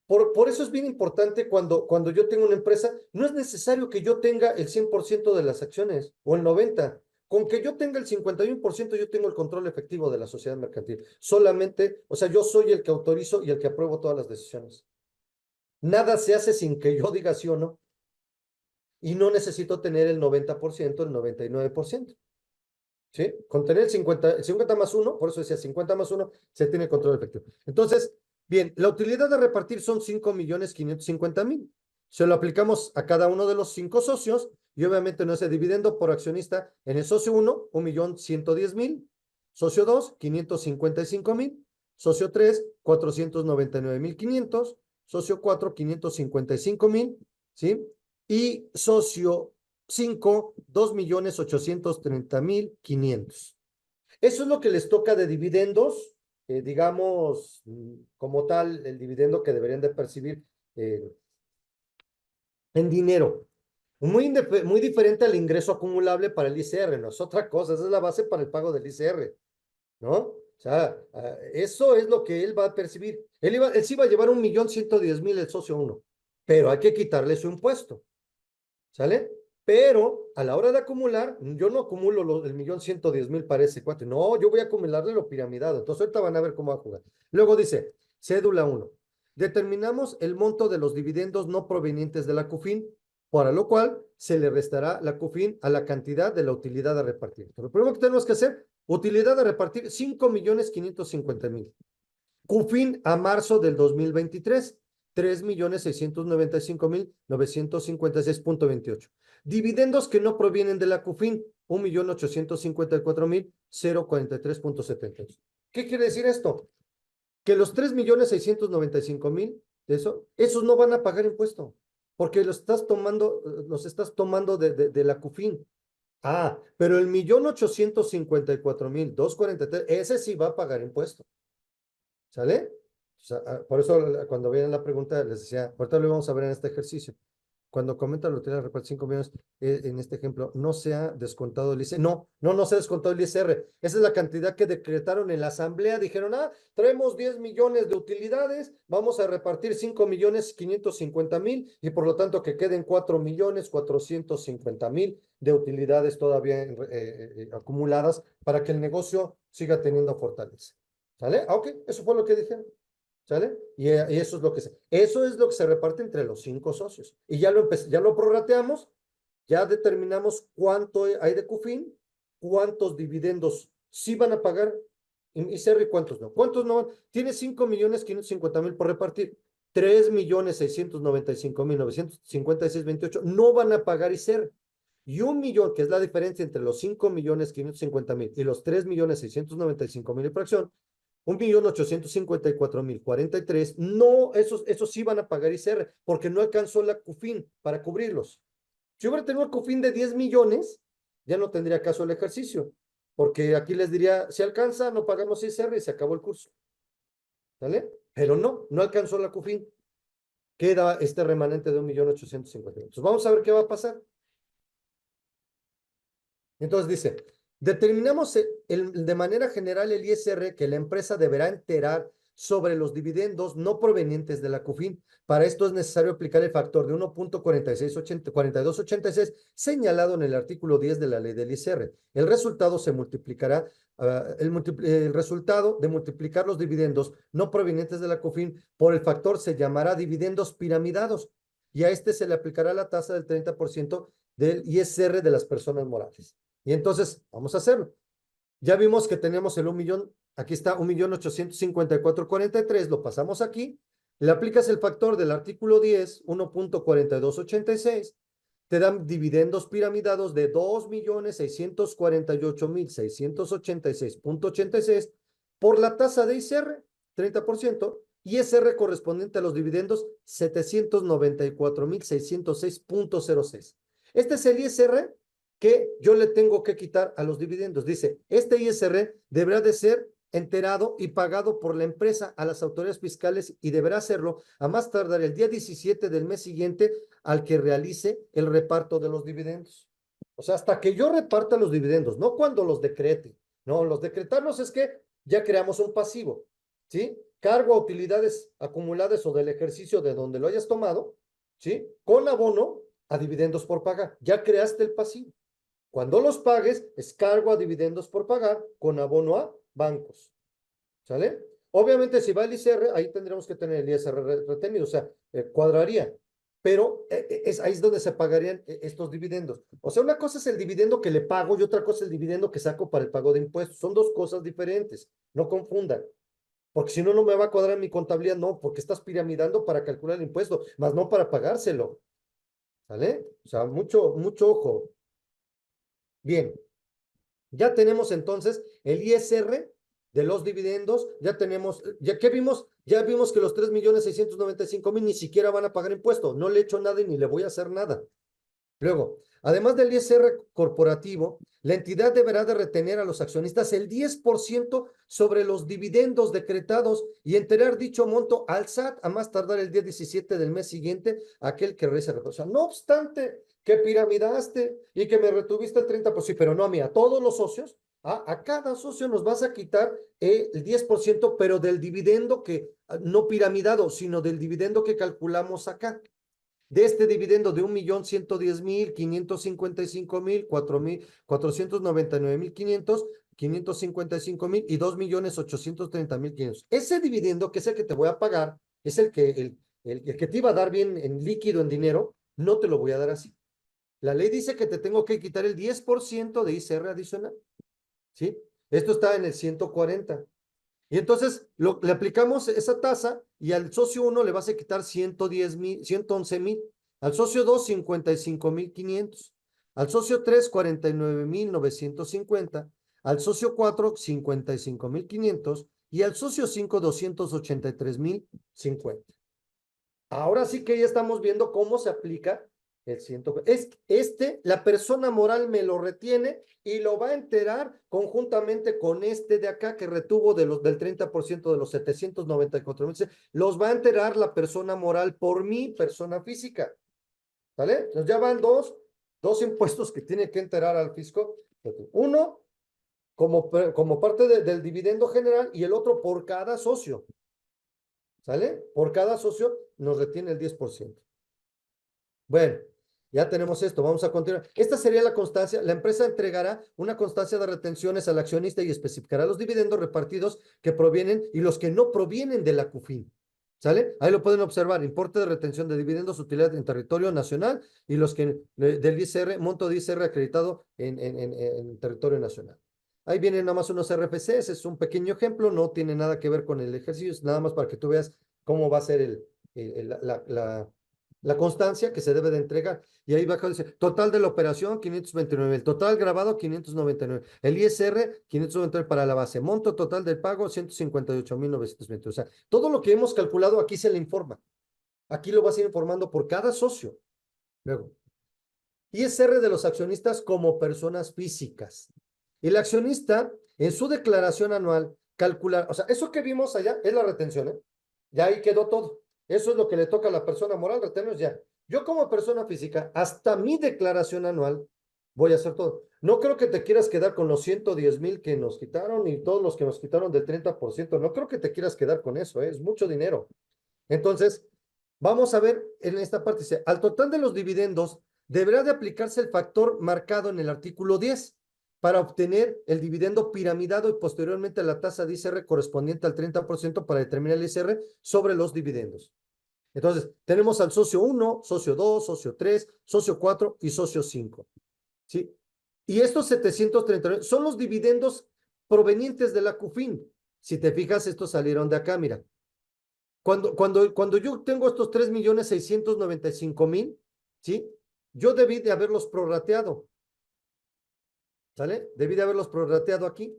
Por eso es bien importante cuando yo tengo una empresa, no es necesario que yo tenga el 100% de las acciones o el 90%. Con que yo tenga el 51%, yo tengo el control efectivo de la sociedad mercantil. Solamente, o sea, yo soy el que autorizo y el que apruebo todas las decisiones. Nada se hace sin que yo diga sí o no. Y no necesito tener el 90%, el 99%. ¿Sí? Con tener el 50 más 1, por eso decía 50 más 1, se tiene control efectivo. Entonces, bien, la utilidad de repartir son 5,550,000. Se lo aplicamos a cada uno de los 5 socios y obviamente no es el dividendo por accionista en el socio 1, 1,110,000. Socio 2, 555,000. Socio 3, 499,500. Socio 4, 555,000. ¿Sí? Y socio 5, 2,830,500. Eso es lo que les toca de dividendos, digamos, como tal, el dividendo que deberían de percibir en dinero. Muy diferente al ingreso acumulable para el ICR, no es otra cosa, esa es la base para el pago del ICR, ¿no? O sea, eso es lo que él va a percibir. Él sí va a llevar 1,110,000 el socio 1, pero hay que quitarle su impuesto. ¿Sale? Pero a la hora de acumular, yo no acumulo el 1,110,000 para ese cuate. No, yo voy a acumularle lo piramidado. Entonces ahorita van a ver cómo va a jugar. Luego dice, cédula 1. Determinamos el monto de los dividendos no provenientes de la CUFIN, para lo cual se le restará la CUFIN a la cantidad de la utilidad a repartir. Pero lo primero que tenemos que hacer, utilidad a repartir 5,550,000. CUFIN a marzo del 2023. 3,695,956,28. Dividendos que no provienen de la CUFIN, 1,854,043,78. ¿Qué quiere decir esto? Que los 3,695,000 de eso, esos no van a pagar impuesto, porque los estás tomando de la CUFIN. Ah, pero el 1,854,243, ese sí va a pagar impuesto. ¿Sale? O sea, por eso cuando viene la pregunta les decía, ahorita lo vamos a ver en este ejercicio. Cuando comenta la utilidad de repartir 5 millones, en este ejemplo, no se ha descontado el ISR. No se ha descontado el ISR. Esa es la cantidad que decretaron en la asamblea. Dijeron, traemos 10 millones de utilidades, vamos a repartir 5 millones 550 mil y por lo tanto que queden 4 millones 450 mil de utilidades todavía acumuladas para que el negocio siga teniendo fortaleza. ¿Sale? Ok, eso fue lo que dijeron. ¿Sale? Y eso es lo que se reparte entre los 5 socios. Y ya lo prorrateamos, ya determinamos cuánto hay de CUFIN, cuántos dividendos sí van a pagar y CER y cuántos no. ¿Cuántos no van? Tiene 5.550.000 por repartir. 3.695.956.28 no van a pagar ISR. Y 1 millón, que es la diferencia entre los 5.550.000 y los 3.695.000 de fracción, 1.854.043, no, esos sí van a pagar ISR, porque no alcanzó la CUFIN para cubrirlos. Si hubiera tenido el CUFIN de 10 millones, ya no tendría caso el ejercicio, porque aquí les diría, si alcanza, no pagamos ISR y se acabó el curso. ¿Sale? Pero no alcanzó la CUFIN. Queda este remanente de 1.850.000. Entonces, vamos a ver qué va a pasar. Entonces dice, determinamos de manera general el ISR que la empresa deberá enterar sobre los dividendos no provenientes de la CUFIN. Para esto es necesario aplicar el factor de 1.4286 señalado en el artículo 10 de la ley del ISR. El resultado se multiplicará, el resultado de multiplicar los dividendos no provenientes de la CUFIN por el factor se llamará dividendos piramidados y a este se le aplicará la tasa del 30% del ISR de las personas morales. Y entonces, vamos a hacerlo. Ya vimos que tenemos el 1 millón, aquí está 1.854.43, lo pasamos aquí, le aplicas el factor del artículo 10, 1.4286, te dan dividendos piramidados de 2.648.686.86 por la tasa de ISR, 30%, ISR correspondiente a los dividendos 794.606.06. Este es el ISR que yo le tengo que quitar a los dividendos. Dice, este ISR deberá de ser enterado y pagado por la empresa a las autoridades fiscales y deberá hacerlo a más tardar el día 17 del mes siguiente al que realice el reparto de los dividendos. O sea, hasta que yo reparta los dividendos, no cuando los decrete. No, los decretarlos es que ya creamos un pasivo, ¿sí? Cargo a utilidades acumuladas o del ejercicio de donde lo hayas tomado, ¿sí? Con abono a dividendos por pagar. Ya creaste el pasivo. Cuando los pagues, es cargo a dividendos por pagar con abono a bancos. ¿Sale? Obviamente, si va el ISR, ahí tendremos que tener el ISR retenido, o sea, cuadraría. Pero ahí es donde se pagarían estos dividendos. O sea, una cosa es el dividendo que le pago y otra cosa es el dividendo que saco para el pago de impuestos. Son dos cosas diferentes. No confundan. Porque si no, no me va a cuadrar en mi contabilidad. No, porque estás piramidando para calcular el impuesto, más no para pagárselo. ¿Sale? O sea, mucho ojo. Bien, ya tenemos entonces el ISR de los dividendos, ya tenemos, ya que vimos, ya vimos que los 3.695.000 ni siquiera van a pagar impuesto, no le he hecho nada y ni le voy a hacer nada. Luego, además del ISR corporativo, la entidad deberá de retener a los accionistas el 10% sobre los dividendos decretados y enterar dicho monto al SAT a más tardar el día 17 del mes siguiente, aquel que realice la cosa. No obstante que piramidaste y que me retuviste el 30%, sí, pero no a mí, a todos los socios, a cada socio nos vas a quitar el 10%, pero del dividendo que, no piramidado, sino del dividendo que calculamos acá. De este dividendo de 1.110.555.000, 4.499.500, 555.000 y 2.830.500. Ese dividendo, que es el que te voy a pagar, es el que te iba a dar bien en líquido, en dinero, no te lo voy a dar así. La ley dice que te tengo que quitar el 10% de ISR adicional, ¿sí? Esto está en el 140. Y entonces le aplicamos esa tasa y al socio 1 le vas a quitar 110.000, 111.000. Al socio 2, 55.500. Al socio 3, 49.950. Al socio 4, 55.500. Y al socio 5, 283.050. Ahora sí que ya estamos viendo cómo se aplica el 100. La persona moral me lo retiene y lo va a enterar conjuntamente con este de acá que retuvo del 30% de los 794,000. Los va a enterar la persona moral por mi persona física. ¿Vale? Entonces ya van dos impuestos que tiene que enterar al fisco. Uno como parte del dividendo general y el otro por cada socio. ¿Sale? Por cada socio nos retiene el 10%. Bueno, ya tenemos esto, vamos a continuar. Esta sería la constancia. La empresa entregará una constancia de retenciones al accionista y especificará los dividendos repartidos que provienen y los que no provienen de la CUFIN. ¿Sale? Ahí lo pueden observar, importe de retención de dividendos, utilidad en territorio nacional y los que del ISR, monto de ISR acreditado en territorio nacional. Ahí vienen nada más unos RFCs, es un pequeño ejemplo, no tiene nada que ver con el ejercicio, es nada más para que tú veas cómo va a ser la constancia que se debe de entregar. Y ahí abajo dice, total de la operación, 529, el total grabado, 599, el ISR, 599 para la base, monto total del pago, 158,920. O sea, todo lo que hemos calculado aquí se le informa. Aquí lo vas a ir informando por cada socio. Luego, ISR de los accionistas como personas físicas. El accionista, en su declaración anual, calcular, o sea, eso que vimos allá es la retención, ¿eh? Ya ahí quedó todo. Eso es lo que le toca a la persona moral, retenernos ya. Yo como persona física, hasta mi declaración anual, voy a hacer todo. No creo que te quieras quedar con los 110,000 que nos quitaron y todos los que nos quitaron del 30%. No creo que te quieras quedar con eso, ¿eh? Es mucho dinero. Entonces, vamos a ver en esta parte, dice, al total de los dividendos deberá de aplicarse el factor marcado en el artículo 10 para obtener el dividendo piramidado y posteriormente la tasa de ISR correspondiente al 30% para determinar el ISR sobre los dividendos. Entonces, tenemos al socio 1, socio 2, socio 3, socio 4 y socio 5. ¿Sí? Y estos 739 son los dividendos provenientes de la CUFIN. Si te fijas, estos salieron de acá, mira. Cuando yo tengo estos 3,695,000, ¿sí? Yo debí de haberlos prorrateado, ¿sale? Debí de haberlos prorrateado aquí.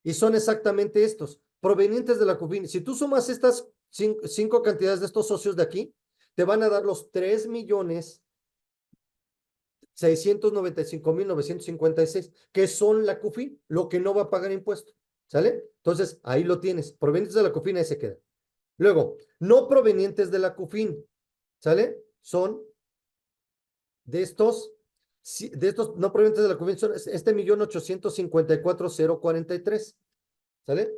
Y son exactamente estos, provenientes de la CUFIN. Si tú sumas estas cinco cantidades de estos socios de aquí, te van a dar los 3,695,956, que son la CUFIN, lo que no va a pagar impuesto, ¿sale? Entonces, ahí lo tienes. Provenientes de la CUFIN, ahí se queda. Luego, no provenientes de la CUFIN, ¿sale? Son de estos no provenientes de la CUFIN, son 1,854,043, ¿sale?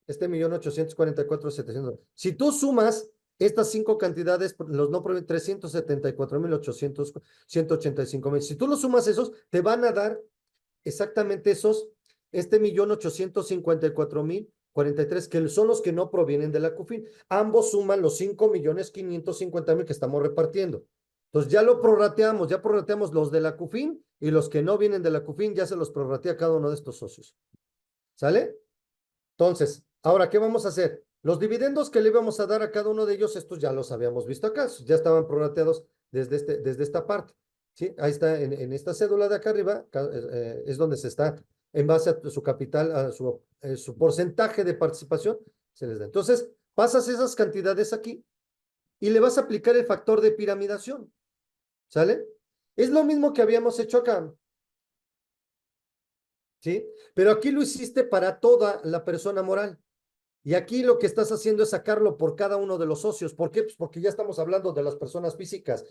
1,844,700. Si tú sumas estas cinco cantidades, los no provenientes, 374,800,185,000. Si tú los sumas esos, te van a dar exactamente esos, 1,854,043, que son los que no provienen de la CUFIN. Ambos suman los 5,550,000 que estamos repartiendo. Entonces ya lo prorrateamos, ya prorrateamos los de la CUFIN y los que no vienen de la CUFIN ya se los prorratea cada uno de estos socios. ¿Sale? Entonces, ahora, ¿qué vamos a hacer? Los dividendos que le íbamos a dar a cada uno de ellos, estos ya los habíamos visto acá, ya estaban prorrateados desde esta parte. ¿Sí? Ahí está en esta cédula de acá arriba, es donde se está en base a su capital, a su porcentaje de participación, se les da. Entonces, pasas esas cantidades aquí y le vas a aplicar el factor de piramidación. ¿Sale? Es lo mismo que habíamos hecho acá. ¿Sí? Pero aquí lo hiciste para toda la persona moral. Y aquí lo que estás haciendo es sacarlo por cada uno de los socios. ¿Por qué? Pues porque ya estamos hablando de las personas físicas.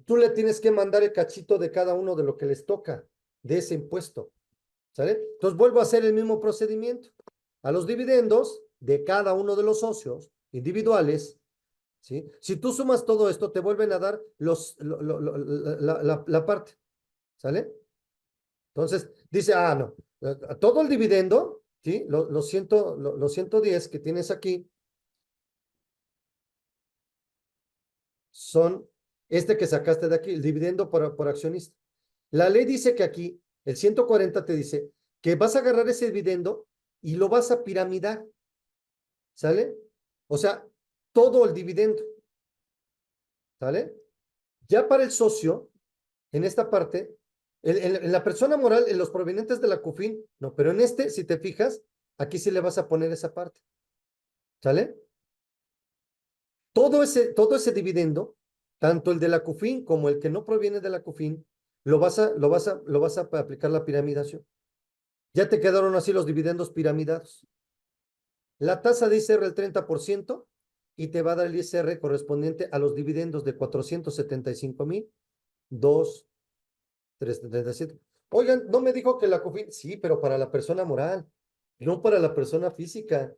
Tú le tienes que mandar el cachito de cada uno de lo que les toca, de ese impuesto. ¿Sale? Entonces vuelvo a hacer el mismo procedimiento. A los dividendos de cada uno de los socios individuales, ¿sí? Si tú sumas todo esto, te vuelven a dar la parte. ¿Sale? Entonces, dice, no, todo el dividendo, ¿sí? Los 110 que tienes aquí son que sacaste de aquí, el dividendo por accionista. La ley dice que aquí, el 140 te dice que vas a agarrar ese dividendo y lo vas a piramidar, ¿sale? O sea, todo el dividendo, ¿sale? Ya para el socio, en esta parte, en la persona moral, en los provenientes de la CUFIN, no, pero en si te fijas, aquí sí le vas a poner esa parte, ¿sale? Todo ese dividendo tanto el de la CUFIN como el que no proviene de la CUFIN, lo vas a aplicar la piramidación. Ya te quedaron así los dividendos piramidados. La tasa de ISR el 30% y te va a dar el ISR correspondiente a los dividendos de 475,000, 2, 337. Oigan, no me dijo que la CUFIN, sí, pero para la persona moral, no para la persona física.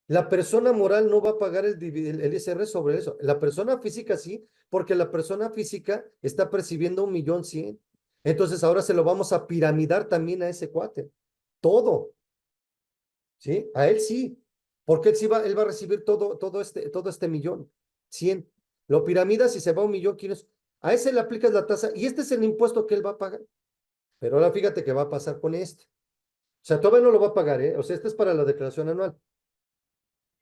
La persona moral no va a pagar el ISR sobre eso. La persona física sí, porque la persona física está percibiendo 1,100,000. Entonces ahora se lo vamos a piramidar también a ese cuate. Todo, ¿sí? A él sí, porque él va a recibir todo este 1,100,000. Lo piramidas y se va a 1,500,000. A ese le aplicas la tasa y este es el impuesto que él va a pagar. Pero ahora fíjate qué va a pasar con este. O sea, todavía no lo va a pagar, ¿eh? O sea, este es para la declaración anual.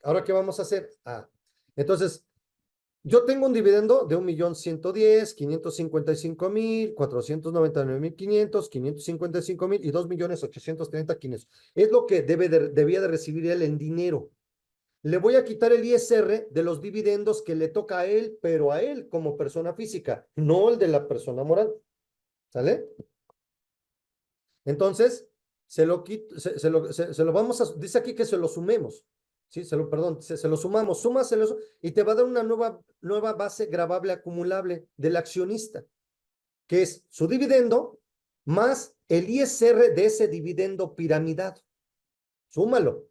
Ahora, ¿qué vamos a hacer? Entonces, yo tengo un dividendo de 1,110,000, 555,000, 499,500, 555,000 y 2,830,500. Es lo que debía de recibir él en dinero. Le voy a quitar el ISR de los dividendos que le toca a él, pero a él como persona física, no el de la persona moral. ¿Sale? Entonces, se lo vamos a, dice aquí que se lo sumemos. Sí, perdón, se lo sumamos, súmaselo y te va a dar una nueva base gravable acumulable del accionista, que es su dividendo más el ISR de ese dividendo piramidado. Súmalo,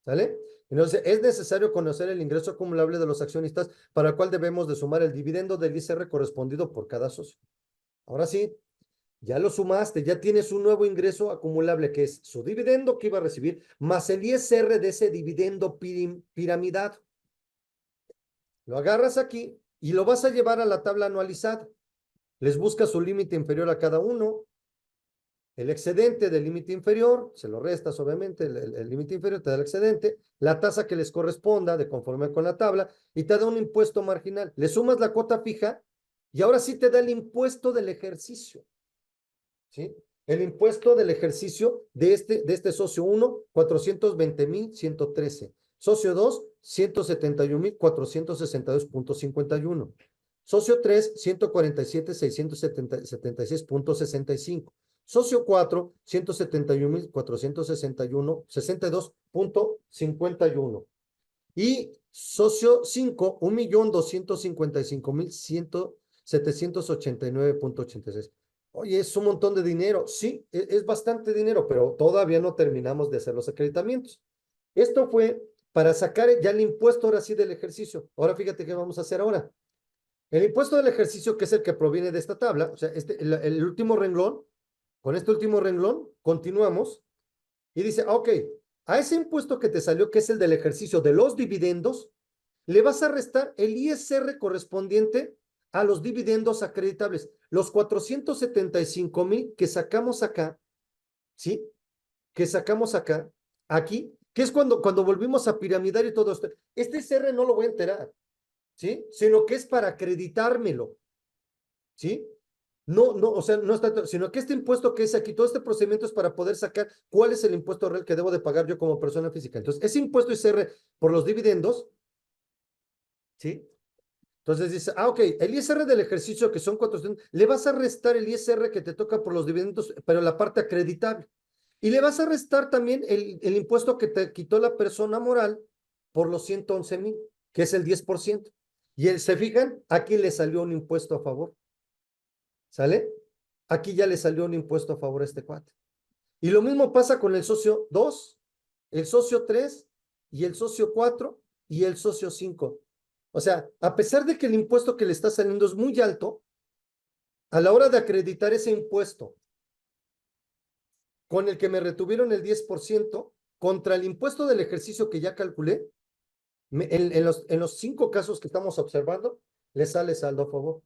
¿sale? Entonces, es necesario conocer el ingreso acumulable de los accionistas para el cual debemos de sumar el dividendo del ISR correspondido por cada socio. Ahora sí, ya lo sumaste, ya tienes un nuevo ingreso acumulable que es su dividendo que iba a recibir, más el ISR de ese dividendo piramidado. Lo agarras aquí y lo vas a llevar a la tabla anualizada. Les buscas su límite inferior a cada uno, el excedente del límite inferior, se lo restas obviamente, el límite inferior te da el excedente, la tasa que les corresponda de conforme con la tabla y te da un impuesto marginal. Le sumas la cuota fija y ahora sí te da el impuesto del ejercicio. ¿Sí? El impuesto del ejercicio de este socio 1, 420,113. Socio 2, 171,462,51. Socio 3, 147,676,65. Socio 4, 171,461,62,51. Y socio 5, 1,255,789,86. Oye, es un montón de dinero. Sí, es bastante dinero, pero todavía no terminamos de hacer los acreditamientos. Esto fue para sacar ya el impuesto ahora sí del ejercicio. Ahora fíjate qué vamos a hacer ahora. El impuesto del ejercicio, que es el que proviene de esta tabla, o sea, el último renglón, con este último renglón, continuamos y dice, ok, a ese impuesto que te salió, que es el del ejercicio de los dividendos, le vas a restar el ISR correspondiente a los dividendos acreditables. Los 475,000 que sacamos acá, ¿sí? Que sacamos acá, aquí, que es cuando volvimos a piramidar y todo esto. Este ISR no lo voy a enterar, ¿sí? Sino que es para acreditármelo, ¿sí? No, no, o sea, no está, sino que este impuesto que es aquí, todo este procedimiento es para poder sacar cuál es el impuesto real que debo de pagar yo como persona física. Entonces, ese impuesto ISR por los dividendos, ¿sí? Entonces dice, ok, el ISR del ejercicio que son 400, le vas a restar el ISR que te toca por los dividendos, pero la parte acreditable. Y le vas a restar también el impuesto que te quitó la persona moral por los 111,000, que es el 10%. Y se fijan, aquí le salió un impuesto a favor. ¿Sale? Aquí ya le salió un impuesto a favor a este cuate. Y lo mismo pasa con el socio 2, el socio 3 y el socio 4 y el socio 5. O sea, a pesar de que el impuesto que le está saliendo es muy alto, a la hora de acreditar ese impuesto con el que me retuvieron el 10%, contra el impuesto del ejercicio que ya calculé, en los 5 casos que estamos observando, le sale saldo a favor.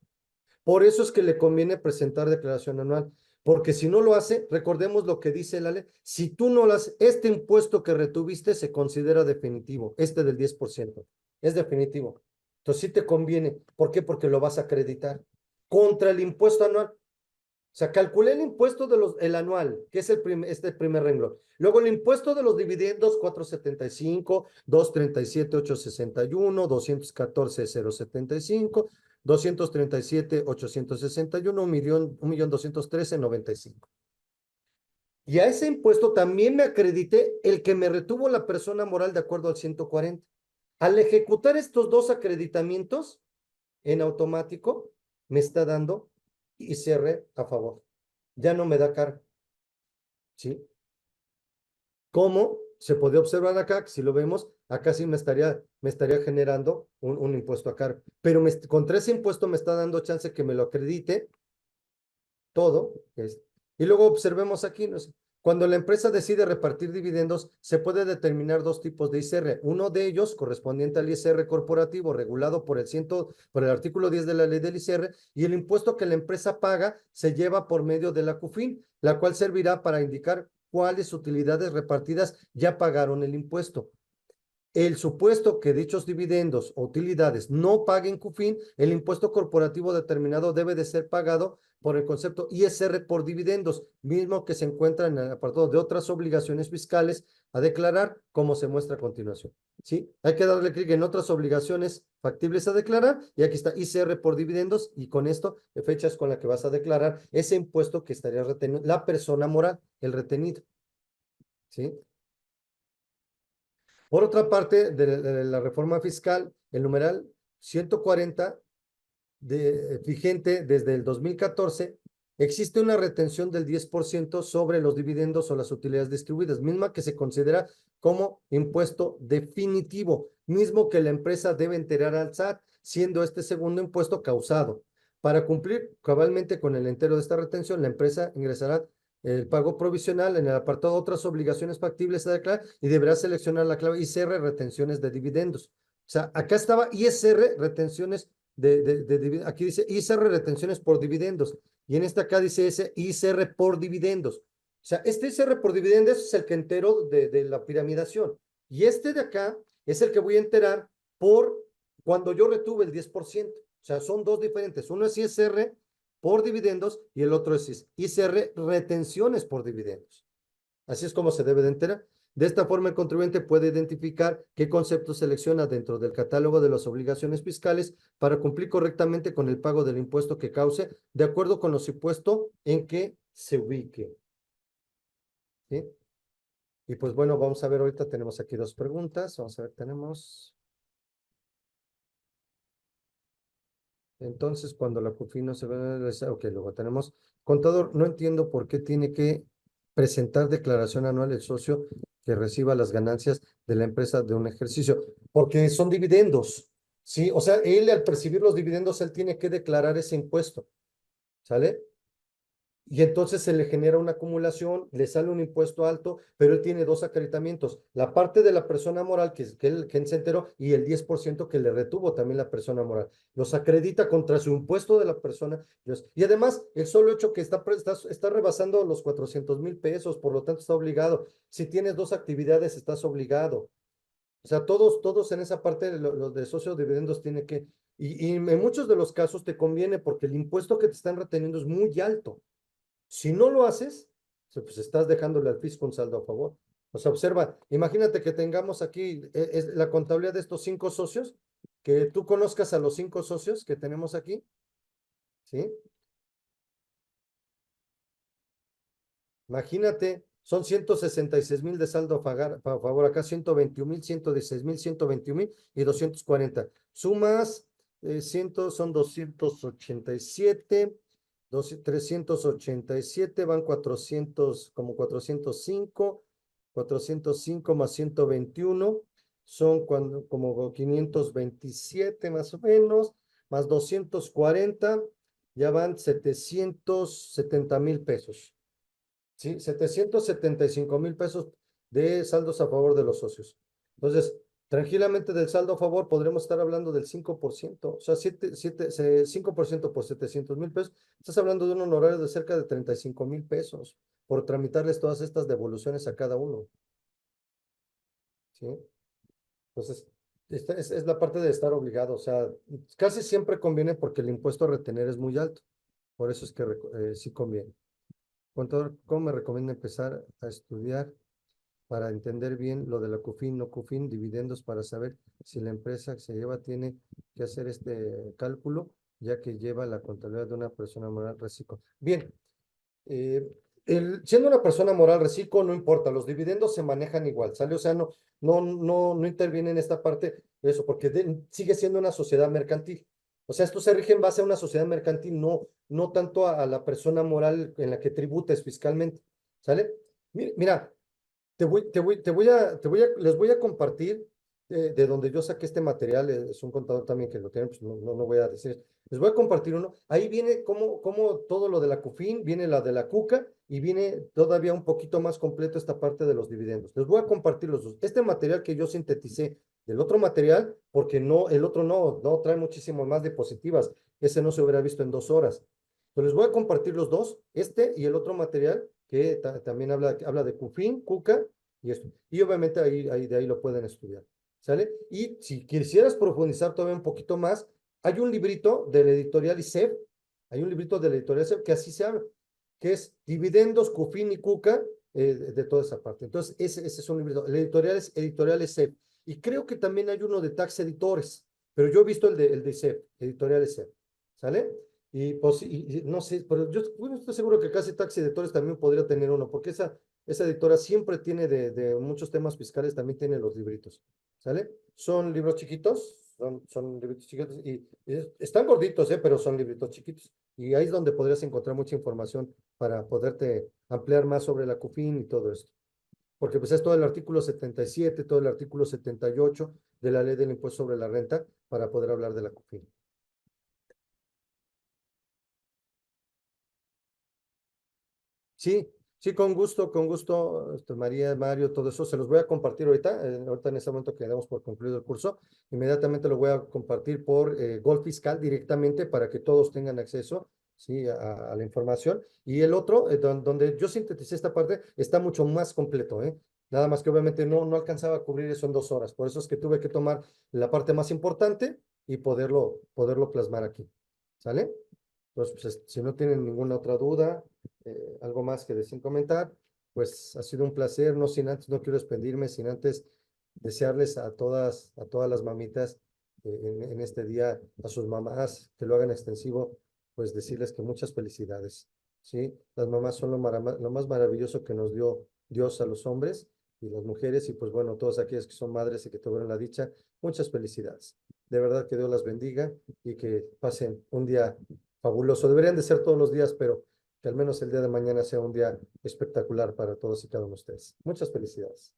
Por eso es que le conviene presentar declaración anual, porque si no lo hace, recordemos lo que dice la ley, si tú no lo haces, este impuesto que retuviste se considera definitivo, este del 10%, es definitivo. Entonces sí te conviene. ¿Por qué? Porque lo vas a acreditar contra el impuesto anual. O sea, calculé el impuesto el anual, que es este primer renglón. Luego el impuesto de los dividendos, 475, 237, 861, 214,075, 237, 861, 1,213,95. Y a ese impuesto también me acredité el que me retuvo la persona moral de acuerdo al 140. Al ejecutar estos dos acreditamientos, en automático me está dando ICR a favor. Ya no me da cargo, ¿sí? ¿Cómo? Se puede observar acá, que si lo vemos, acá sí me estaría generando un impuesto a cargo. Pero contra ese impuesto me está dando chance que me lo acredite todo. Y luego observemos aquí, ¿no? Cuando la empresa decide repartir dividendos, se puede determinar dos tipos de ICR. Uno de ellos, correspondiente al ICR corporativo, regulado por el artículo 10 de la ley del ICR, y el impuesto que la empresa paga se lleva por medio de la CUFIN, la cual servirá para indicar cuáles utilidades repartidas ya pagaron el impuesto. El supuesto que dichos dividendos o utilidades no paguen CUFIN, el impuesto corporativo determinado debe de ser pagado por el concepto ISR por dividendos, mismo que se encuentra en el apartado de otras obligaciones fiscales a declarar, como se muestra a continuación. ¿Sí? Hay que darle clic en otras obligaciones factibles a declarar y aquí está ISR por dividendos y con esto fechas con la que vas a declarar ese impuesto que estaría reteniendo la persona moral, el retenido. ¿Sí? Por otra parte, de la reforma fiscal, el numeral 140, vigente desde el 2014, existe una retención del 10% sobre los dividendos o las utilidades distribuidas, misma que se considera como impuesto definitivo, mismo que la empresa debe enterar al SAT, siendo este segundo impuesto causado. Para cumplir cabalmente con el entero de esta retención, la empresa ingresará el pago provisional en el apartado otras obligaciones factibles a declarar y deberá seleccionar la clave ICR retenciones de dividendos. O sea, acá estaba ISR retenciones aquí dice ISR retenciones por dividendos y en esta acá dice ese ISR por dividendos. O sea, este ISR por dividendos es el que entero de la piramidación y este de acá es el que voy a enterar por cuando yo retuve el 10%. O sea, son dos diferentes. Uno es ISR por dividendos y el otro es ICR retenciones por dividendos. Así es como se debe de enterar. De esta forma, el contribuyente puede identificar qué conceptos selecciona dentro del catálogo de las obligaciones fiscales para cumplir correctamente con el pago del impuesto que cause, de acuerdo con los impuestos en que se ubique. ¿Sí? Y pues bueno, vamos a ver, ahorita tenemos aquí dos preguntas. Vamos a ver, tenemos. Entonces, cuando la CUFI no se va a realizar, ok, luego tenemos, contador, no entiendo por qué tiene que presentar declaración anual el socio que reciba las ganancias de la empresa de un ejercicio, porque son dividendos, ¿sí? O sea, él al percibir los dividendos, él tiene que declarar ese impuesto, ¿sale? Y entonces se le genera una acumulación, le sale un impuesto alto, pero él tiene dos acreditamientos. La parte de la persona moral, que él se enteró, y el 10% que le retuvo también la persona moral. Los acredita contra su impuesto de la persona. Y además, el solo hecho que está rebasando los 400,000 pesos, por lo tanto está obligado. Si tienes dos actividades, estás obligado. O sea, todos en esa parte, los de socios dividendos tiene que. Y en muchos de los casos te conviene porque el impuesto que te están reteniendo es muy alto. Si no lo haces, pues estás dejándole al fisco un saldo a favor. O sea, observa, imagínate que tengamos aquí la contabilidad de estos 5 socios, que tú conozcas a los 5 socios que tenemos aquí, ¿sí? Imagínate, son 166,000 de saldo a favor, acá 121,000, 116,000, 121,000 y 240. Sumas, 100 son 287, 387 van 400, como 405 más 121 son como 527 más o menos, más 240, ya van 770,000 pesos. ¿Sí? 775,000 pesos de saldos a favor de los socios. Entonces, tranquilamente del saldo a favor podremos estar hablando del 5%, o sea, 5% por 700,000 pesos. Estás hablando de un honorario de cerca de 35,000 pesos por tramitarles todas estas devoluciones a cada uno. ¿Sí? Entonces, esta es la parte de estar obligado, o sea, casi siempre conviene porque el impuesto a retener es muy alto. Por eso es que sí conviene. Contador, ¿cómo me recomienda empezar a estudiar para entender bien lo de la CUFIN, no CUFIN, dividendos, para saber si la empresa que se lleva tiene que hacer este cálculo, ya que lleva la contabilidad de una persona moral reciclo? Bien, eh, siendo una persona moral reciclo, no importa, los dividendos se manejan igual, ¿sale? O sea, no interviene en esta parte de eso, porque sigue siendo una sociedad mercantil. O sea, esto se rige en base a una sociedad mercantil, no tanto a la persona moral en la que tributes fiscalmente, ¿sale? Mira, les voy a compartir de donde yo saqué este material. Es un contador también que lo tiene, pues no voy a decir. Les voy a compartir uno. Ahí viene cómo todo lo de la CUFIN, viene la de la CUCA y viene todavía un poquito más completo esta parte de los dividendos. Les voy a compartir los dos. Este material que yo sinteticé del otro material, porque el otro no trae muchísimo más diapositivas. Ese no se hubiera visto en 2 horas. Entonces les voy a compartir los dos, este y el otro material que también habla de CUFIN, CUCA y esto. Y obviamente de ahí lo pueden estudiar, ¿sale? Y si quisieras profundizar todavía un poquito más, hay un librito de la editorial ISEB, hay un librito de la editorial ISEB que así se llama, que es Dividendos, CUFIN y CUCA, de toda esa parte. Entonces, ese es un librito. El editorial es Editorial ISEB. Y creo que también hay uno de Tax Editores, pero yo he visto el de ISEB, Editorial ISEB, ¿sale? Y pues, no sé, pero yo bueno, estoy seguro que casi Taxi Editores también podría tener uno, porque esa editora siempre tiene de muchos temas fiscales, también tiene los libritos, ¿sale? Son libros chiquitos, son libritos chiquitos, y están gorditos, pero son libritos chiquitos. Y ahí es donde podrías encontrar mucha información para poderte ampliar más sobre la CUFIN y todo esto. Porque pues es todo el artículo 77, todo el artículo 78 de la ley del impuesto sobre la renta para poder hablar de la CUFIN. Sí, sí, con gusto, María, Mario, todo eso, se los voy a compartir ahorita en ese momento que damos por concluido el curso, inmediatamente lo voy a compartir por Gol Fiscal directamente para que todos tengan acceso, sí, a la información. Y el otro, donde yo sinteticé esta parte, está mucho más completo, ¿eh? Nada más que obviamente no alcanzaba a cubrir eso en 2 horas, por eso es que tuve que tomar la parte más importante y poderlo plasmar aquí, ¿sale? Entonces, pues, si no tienen ninguna otra duda, algo más que decir comentar, pues ha sido un placer, no sin antes, no quiero despedirme, sin antes desearles a todas las mamitas en este día, a sus mamás, que lo hagan extensivo, pues decirles que muchas felicidades, ¿sí? Las mamás son lo más maravilloso que nos dio Dios a los hombres y las mujeres, y pues bueno, todas aquellas que son madres y que tuvieron la dicha, muchas felicidades. De verdad que Dios las bendiga y que pasen un día fabuloso. Deberían de ser todos los días, pero que al menos el día de mañana sea un día espectacular para todos y cada uno de ustedes. Muchas felicidades.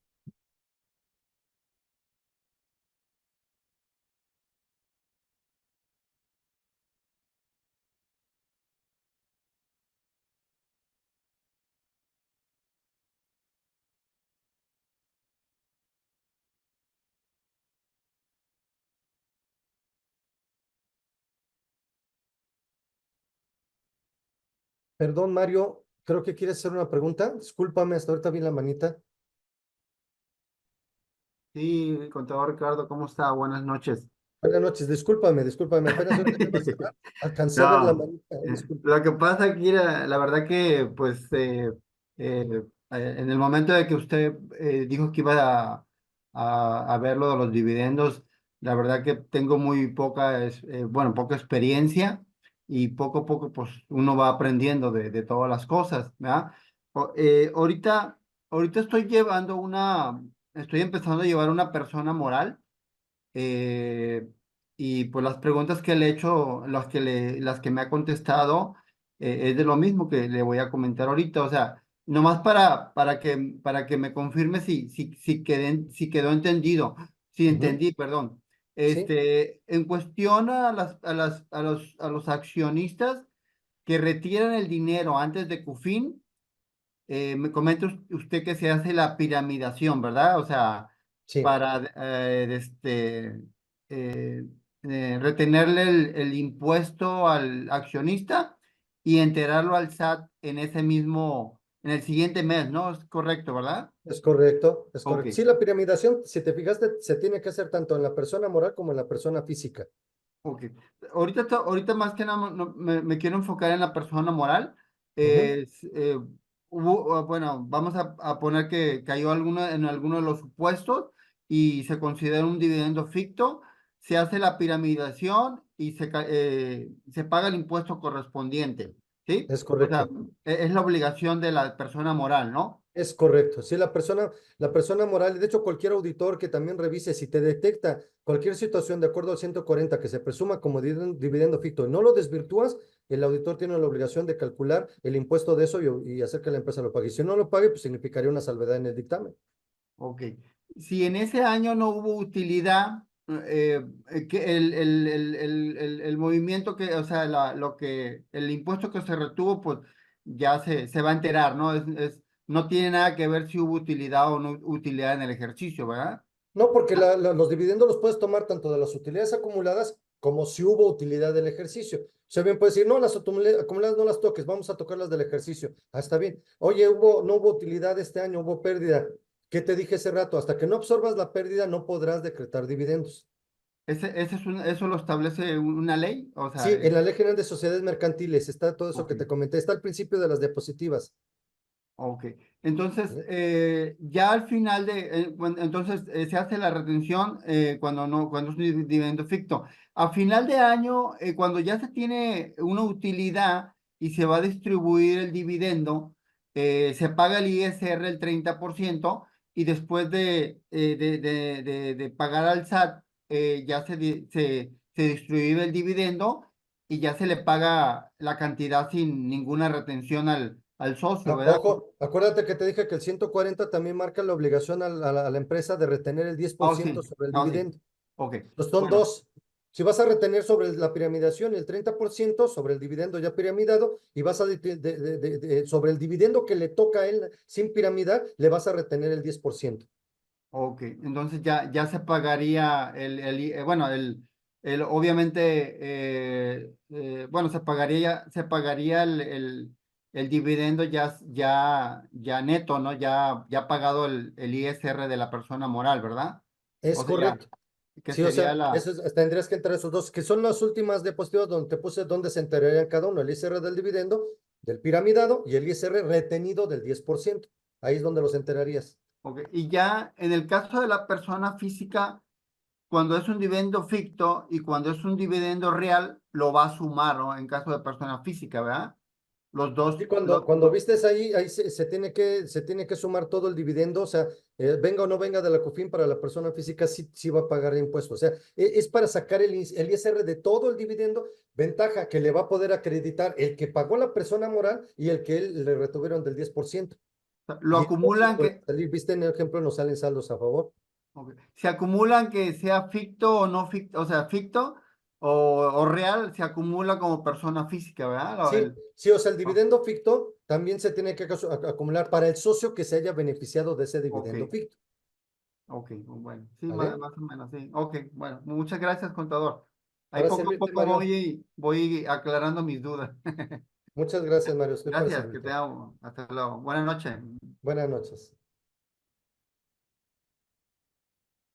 Perdón, Mario, creo que quieres hacer una pregunta. Discúlpame, hasta ahorita vi la manita. Sí, contador Ricardo, ¿cómo está? Buenas noches. Buenas noches, discúlpame, apenas ahorita que iba a cerrar, alcancé a ver la No, manita, disculpa. lo que pasa aquí era, la verdad que, pues, en el momento de que usted dijo que iba a ver lo de los dividendos, la verdad que tengo muy poca, bueno, poca experiencia y poco a poco, pues, uno va aprendiendo de todas las cosas, ¿verdad? Ahorita estoy empezando a llevar una persona moral eh, y pues las preguntas que le he hecho, las que me ha contestado, es de lo mismo que le voy a comentar ahorita. O sea, nomás para que me confirme si quedó entendido, si Ujú. entendí, perdón. Sí, En cuestión a los accionistas que retiran el dinero antes de CUFIN, me comenta usted que se hace la piramidación, ¿verdad? O sea, sí, para eh, retenerle el impuesto al accionista y enterarlo al SAT en el siguiente mes, ¿no? Es correcto, ¿verdad? es correcto, es correcto. Ok. Sí, la piramidación, si te fijaste, se tiene que hacer tanto en la persona moral como en la persona física. Ok. Ahorita más que nada me quiero enfocar en la persona moral. Ujú. Bueno, vamos a poner que cayó en alguno de los supuestos y se considera un dividendo ficto, se hace la piramidación y se paga el impuesto correspondiente, ¿sí? Es O sea, correcto. es la obligación de la persona moral, ¿no? Es correcto. Sí, la persona moral, de hecho, cualquier auditor que también revise si te detecta cualquier situación de acuerdo al 140 que se presuma como dividendo ficto y no lo desvirtúas, el auditor tiene la obligación de calcular el impuesto de eso y hacer que la empresa lo pague. Y si no lo pague, pues significaría una salvedad en el dictamen. Ok. Si en ese año no hubo utilidad, que el movimiento que, o sea, el impuesto que se retuvo, pues ya se va a enterar, ¿no? No tiene nada que ver si hubo utilidad o no utilidad en el ejercicio, ¿verdad? No, porque los dividendos los puedes tomar tanto de las utilidades acumuladas como si hubo utilidad del ejercicio. O sea, bien puedes decir, no, las acumuladas no las toques, vamos a tocar las del ejercicio. Ah, está bien. Oye, no hubo utilidad este año, hubo pérdida. ¿Qué te dije hace rato? Hasta que no absorbas la pérdida, no podrás decretar dividendos. Eso lo establece una ley, o sea, Sí, en la Ley General de Sociedades Mercantiles está todo eso ok. que te comenté, está al principio de las diapositivas. Ok, entonces ¿Vale? ya al final entonces se hace la retención cuando es un dividendo ficto. A final de año, cuando ya se tiene una utilidad y se va a distribuir el dividendo, se paga el ISR el 30% y después de pagar al SAT, ya se distribuye el dividendo y ya se le paga la cantidad sin ninguna retención al socio, ¿verdad? Ojo, acuérdate que te dije que el 140 también marca la obligación a la empresa de retener el diez por Oh, ciento sí, sobre el oh, sí. dividendo. Ok, Entonces son bueno, dos. Si vas a retener sobre la piramidación el 30% sobre el dividendo ya piramidado y vas a sobre el dividendo que le toca a él sin piramidar, le vas a retener el 10%. ok. Entonces ya se pagaría bueno, obviamente, bueno, se pagaría el dividendo ya neto, ¿no? Ya pagado el ISR de la persona moral, ¿verdad? Es O sea, ya, correcto. que Sí, o sea, sería la, tendrías que entrar esos dos, que son las últimas diapositivas donde te puse dónde se enterarían cada uno, el ISR del dividendo, del piramidado y el ISR retenido del 10%. Ahí es donde los enterarías. ok. Y ya en el caso de la persona física, cuando es un dividendo ficto y cuando es un dividendo real, lo va a sumar, ¿no? En caso de persona física, ¿verdad? Los dos, Sí, cuando vistes ahí se tiene que sumar todo el dividendo, o sea, venga o no venga de la COFIN para la persona física, sí va a pagar impuestos. O sea, es para sacar el ISR de todo el dividendo, ventaja que le va a poder acreditar el que pagó la persona moral y el que él le retuvieron del 10%. lo Y entonces acumulan puede salir, viste en el ejemplo, nos salen saldos a favor. ok, se acumulan que sea ficto o no ficto, o sea, ficto o real, se acumula como persona física, ¿verdad? Sí, sí, o sea, el Oh, dividendo ficto también se tiene que acumular para el socio que se haya beneficiado de ese ok, dividendo ficto. ok, bueno, sí, ¿Vale? más o menos, sí. Ok, bueno, muchas gracias, contador. Ahí Para poco a servirte, poco Mario. voy aclarando mis dudas. Muchas gracias, Mario. Estoy para Gracias, que te servirte. amo. Hasta luego. Buenas noches. Buenas noches.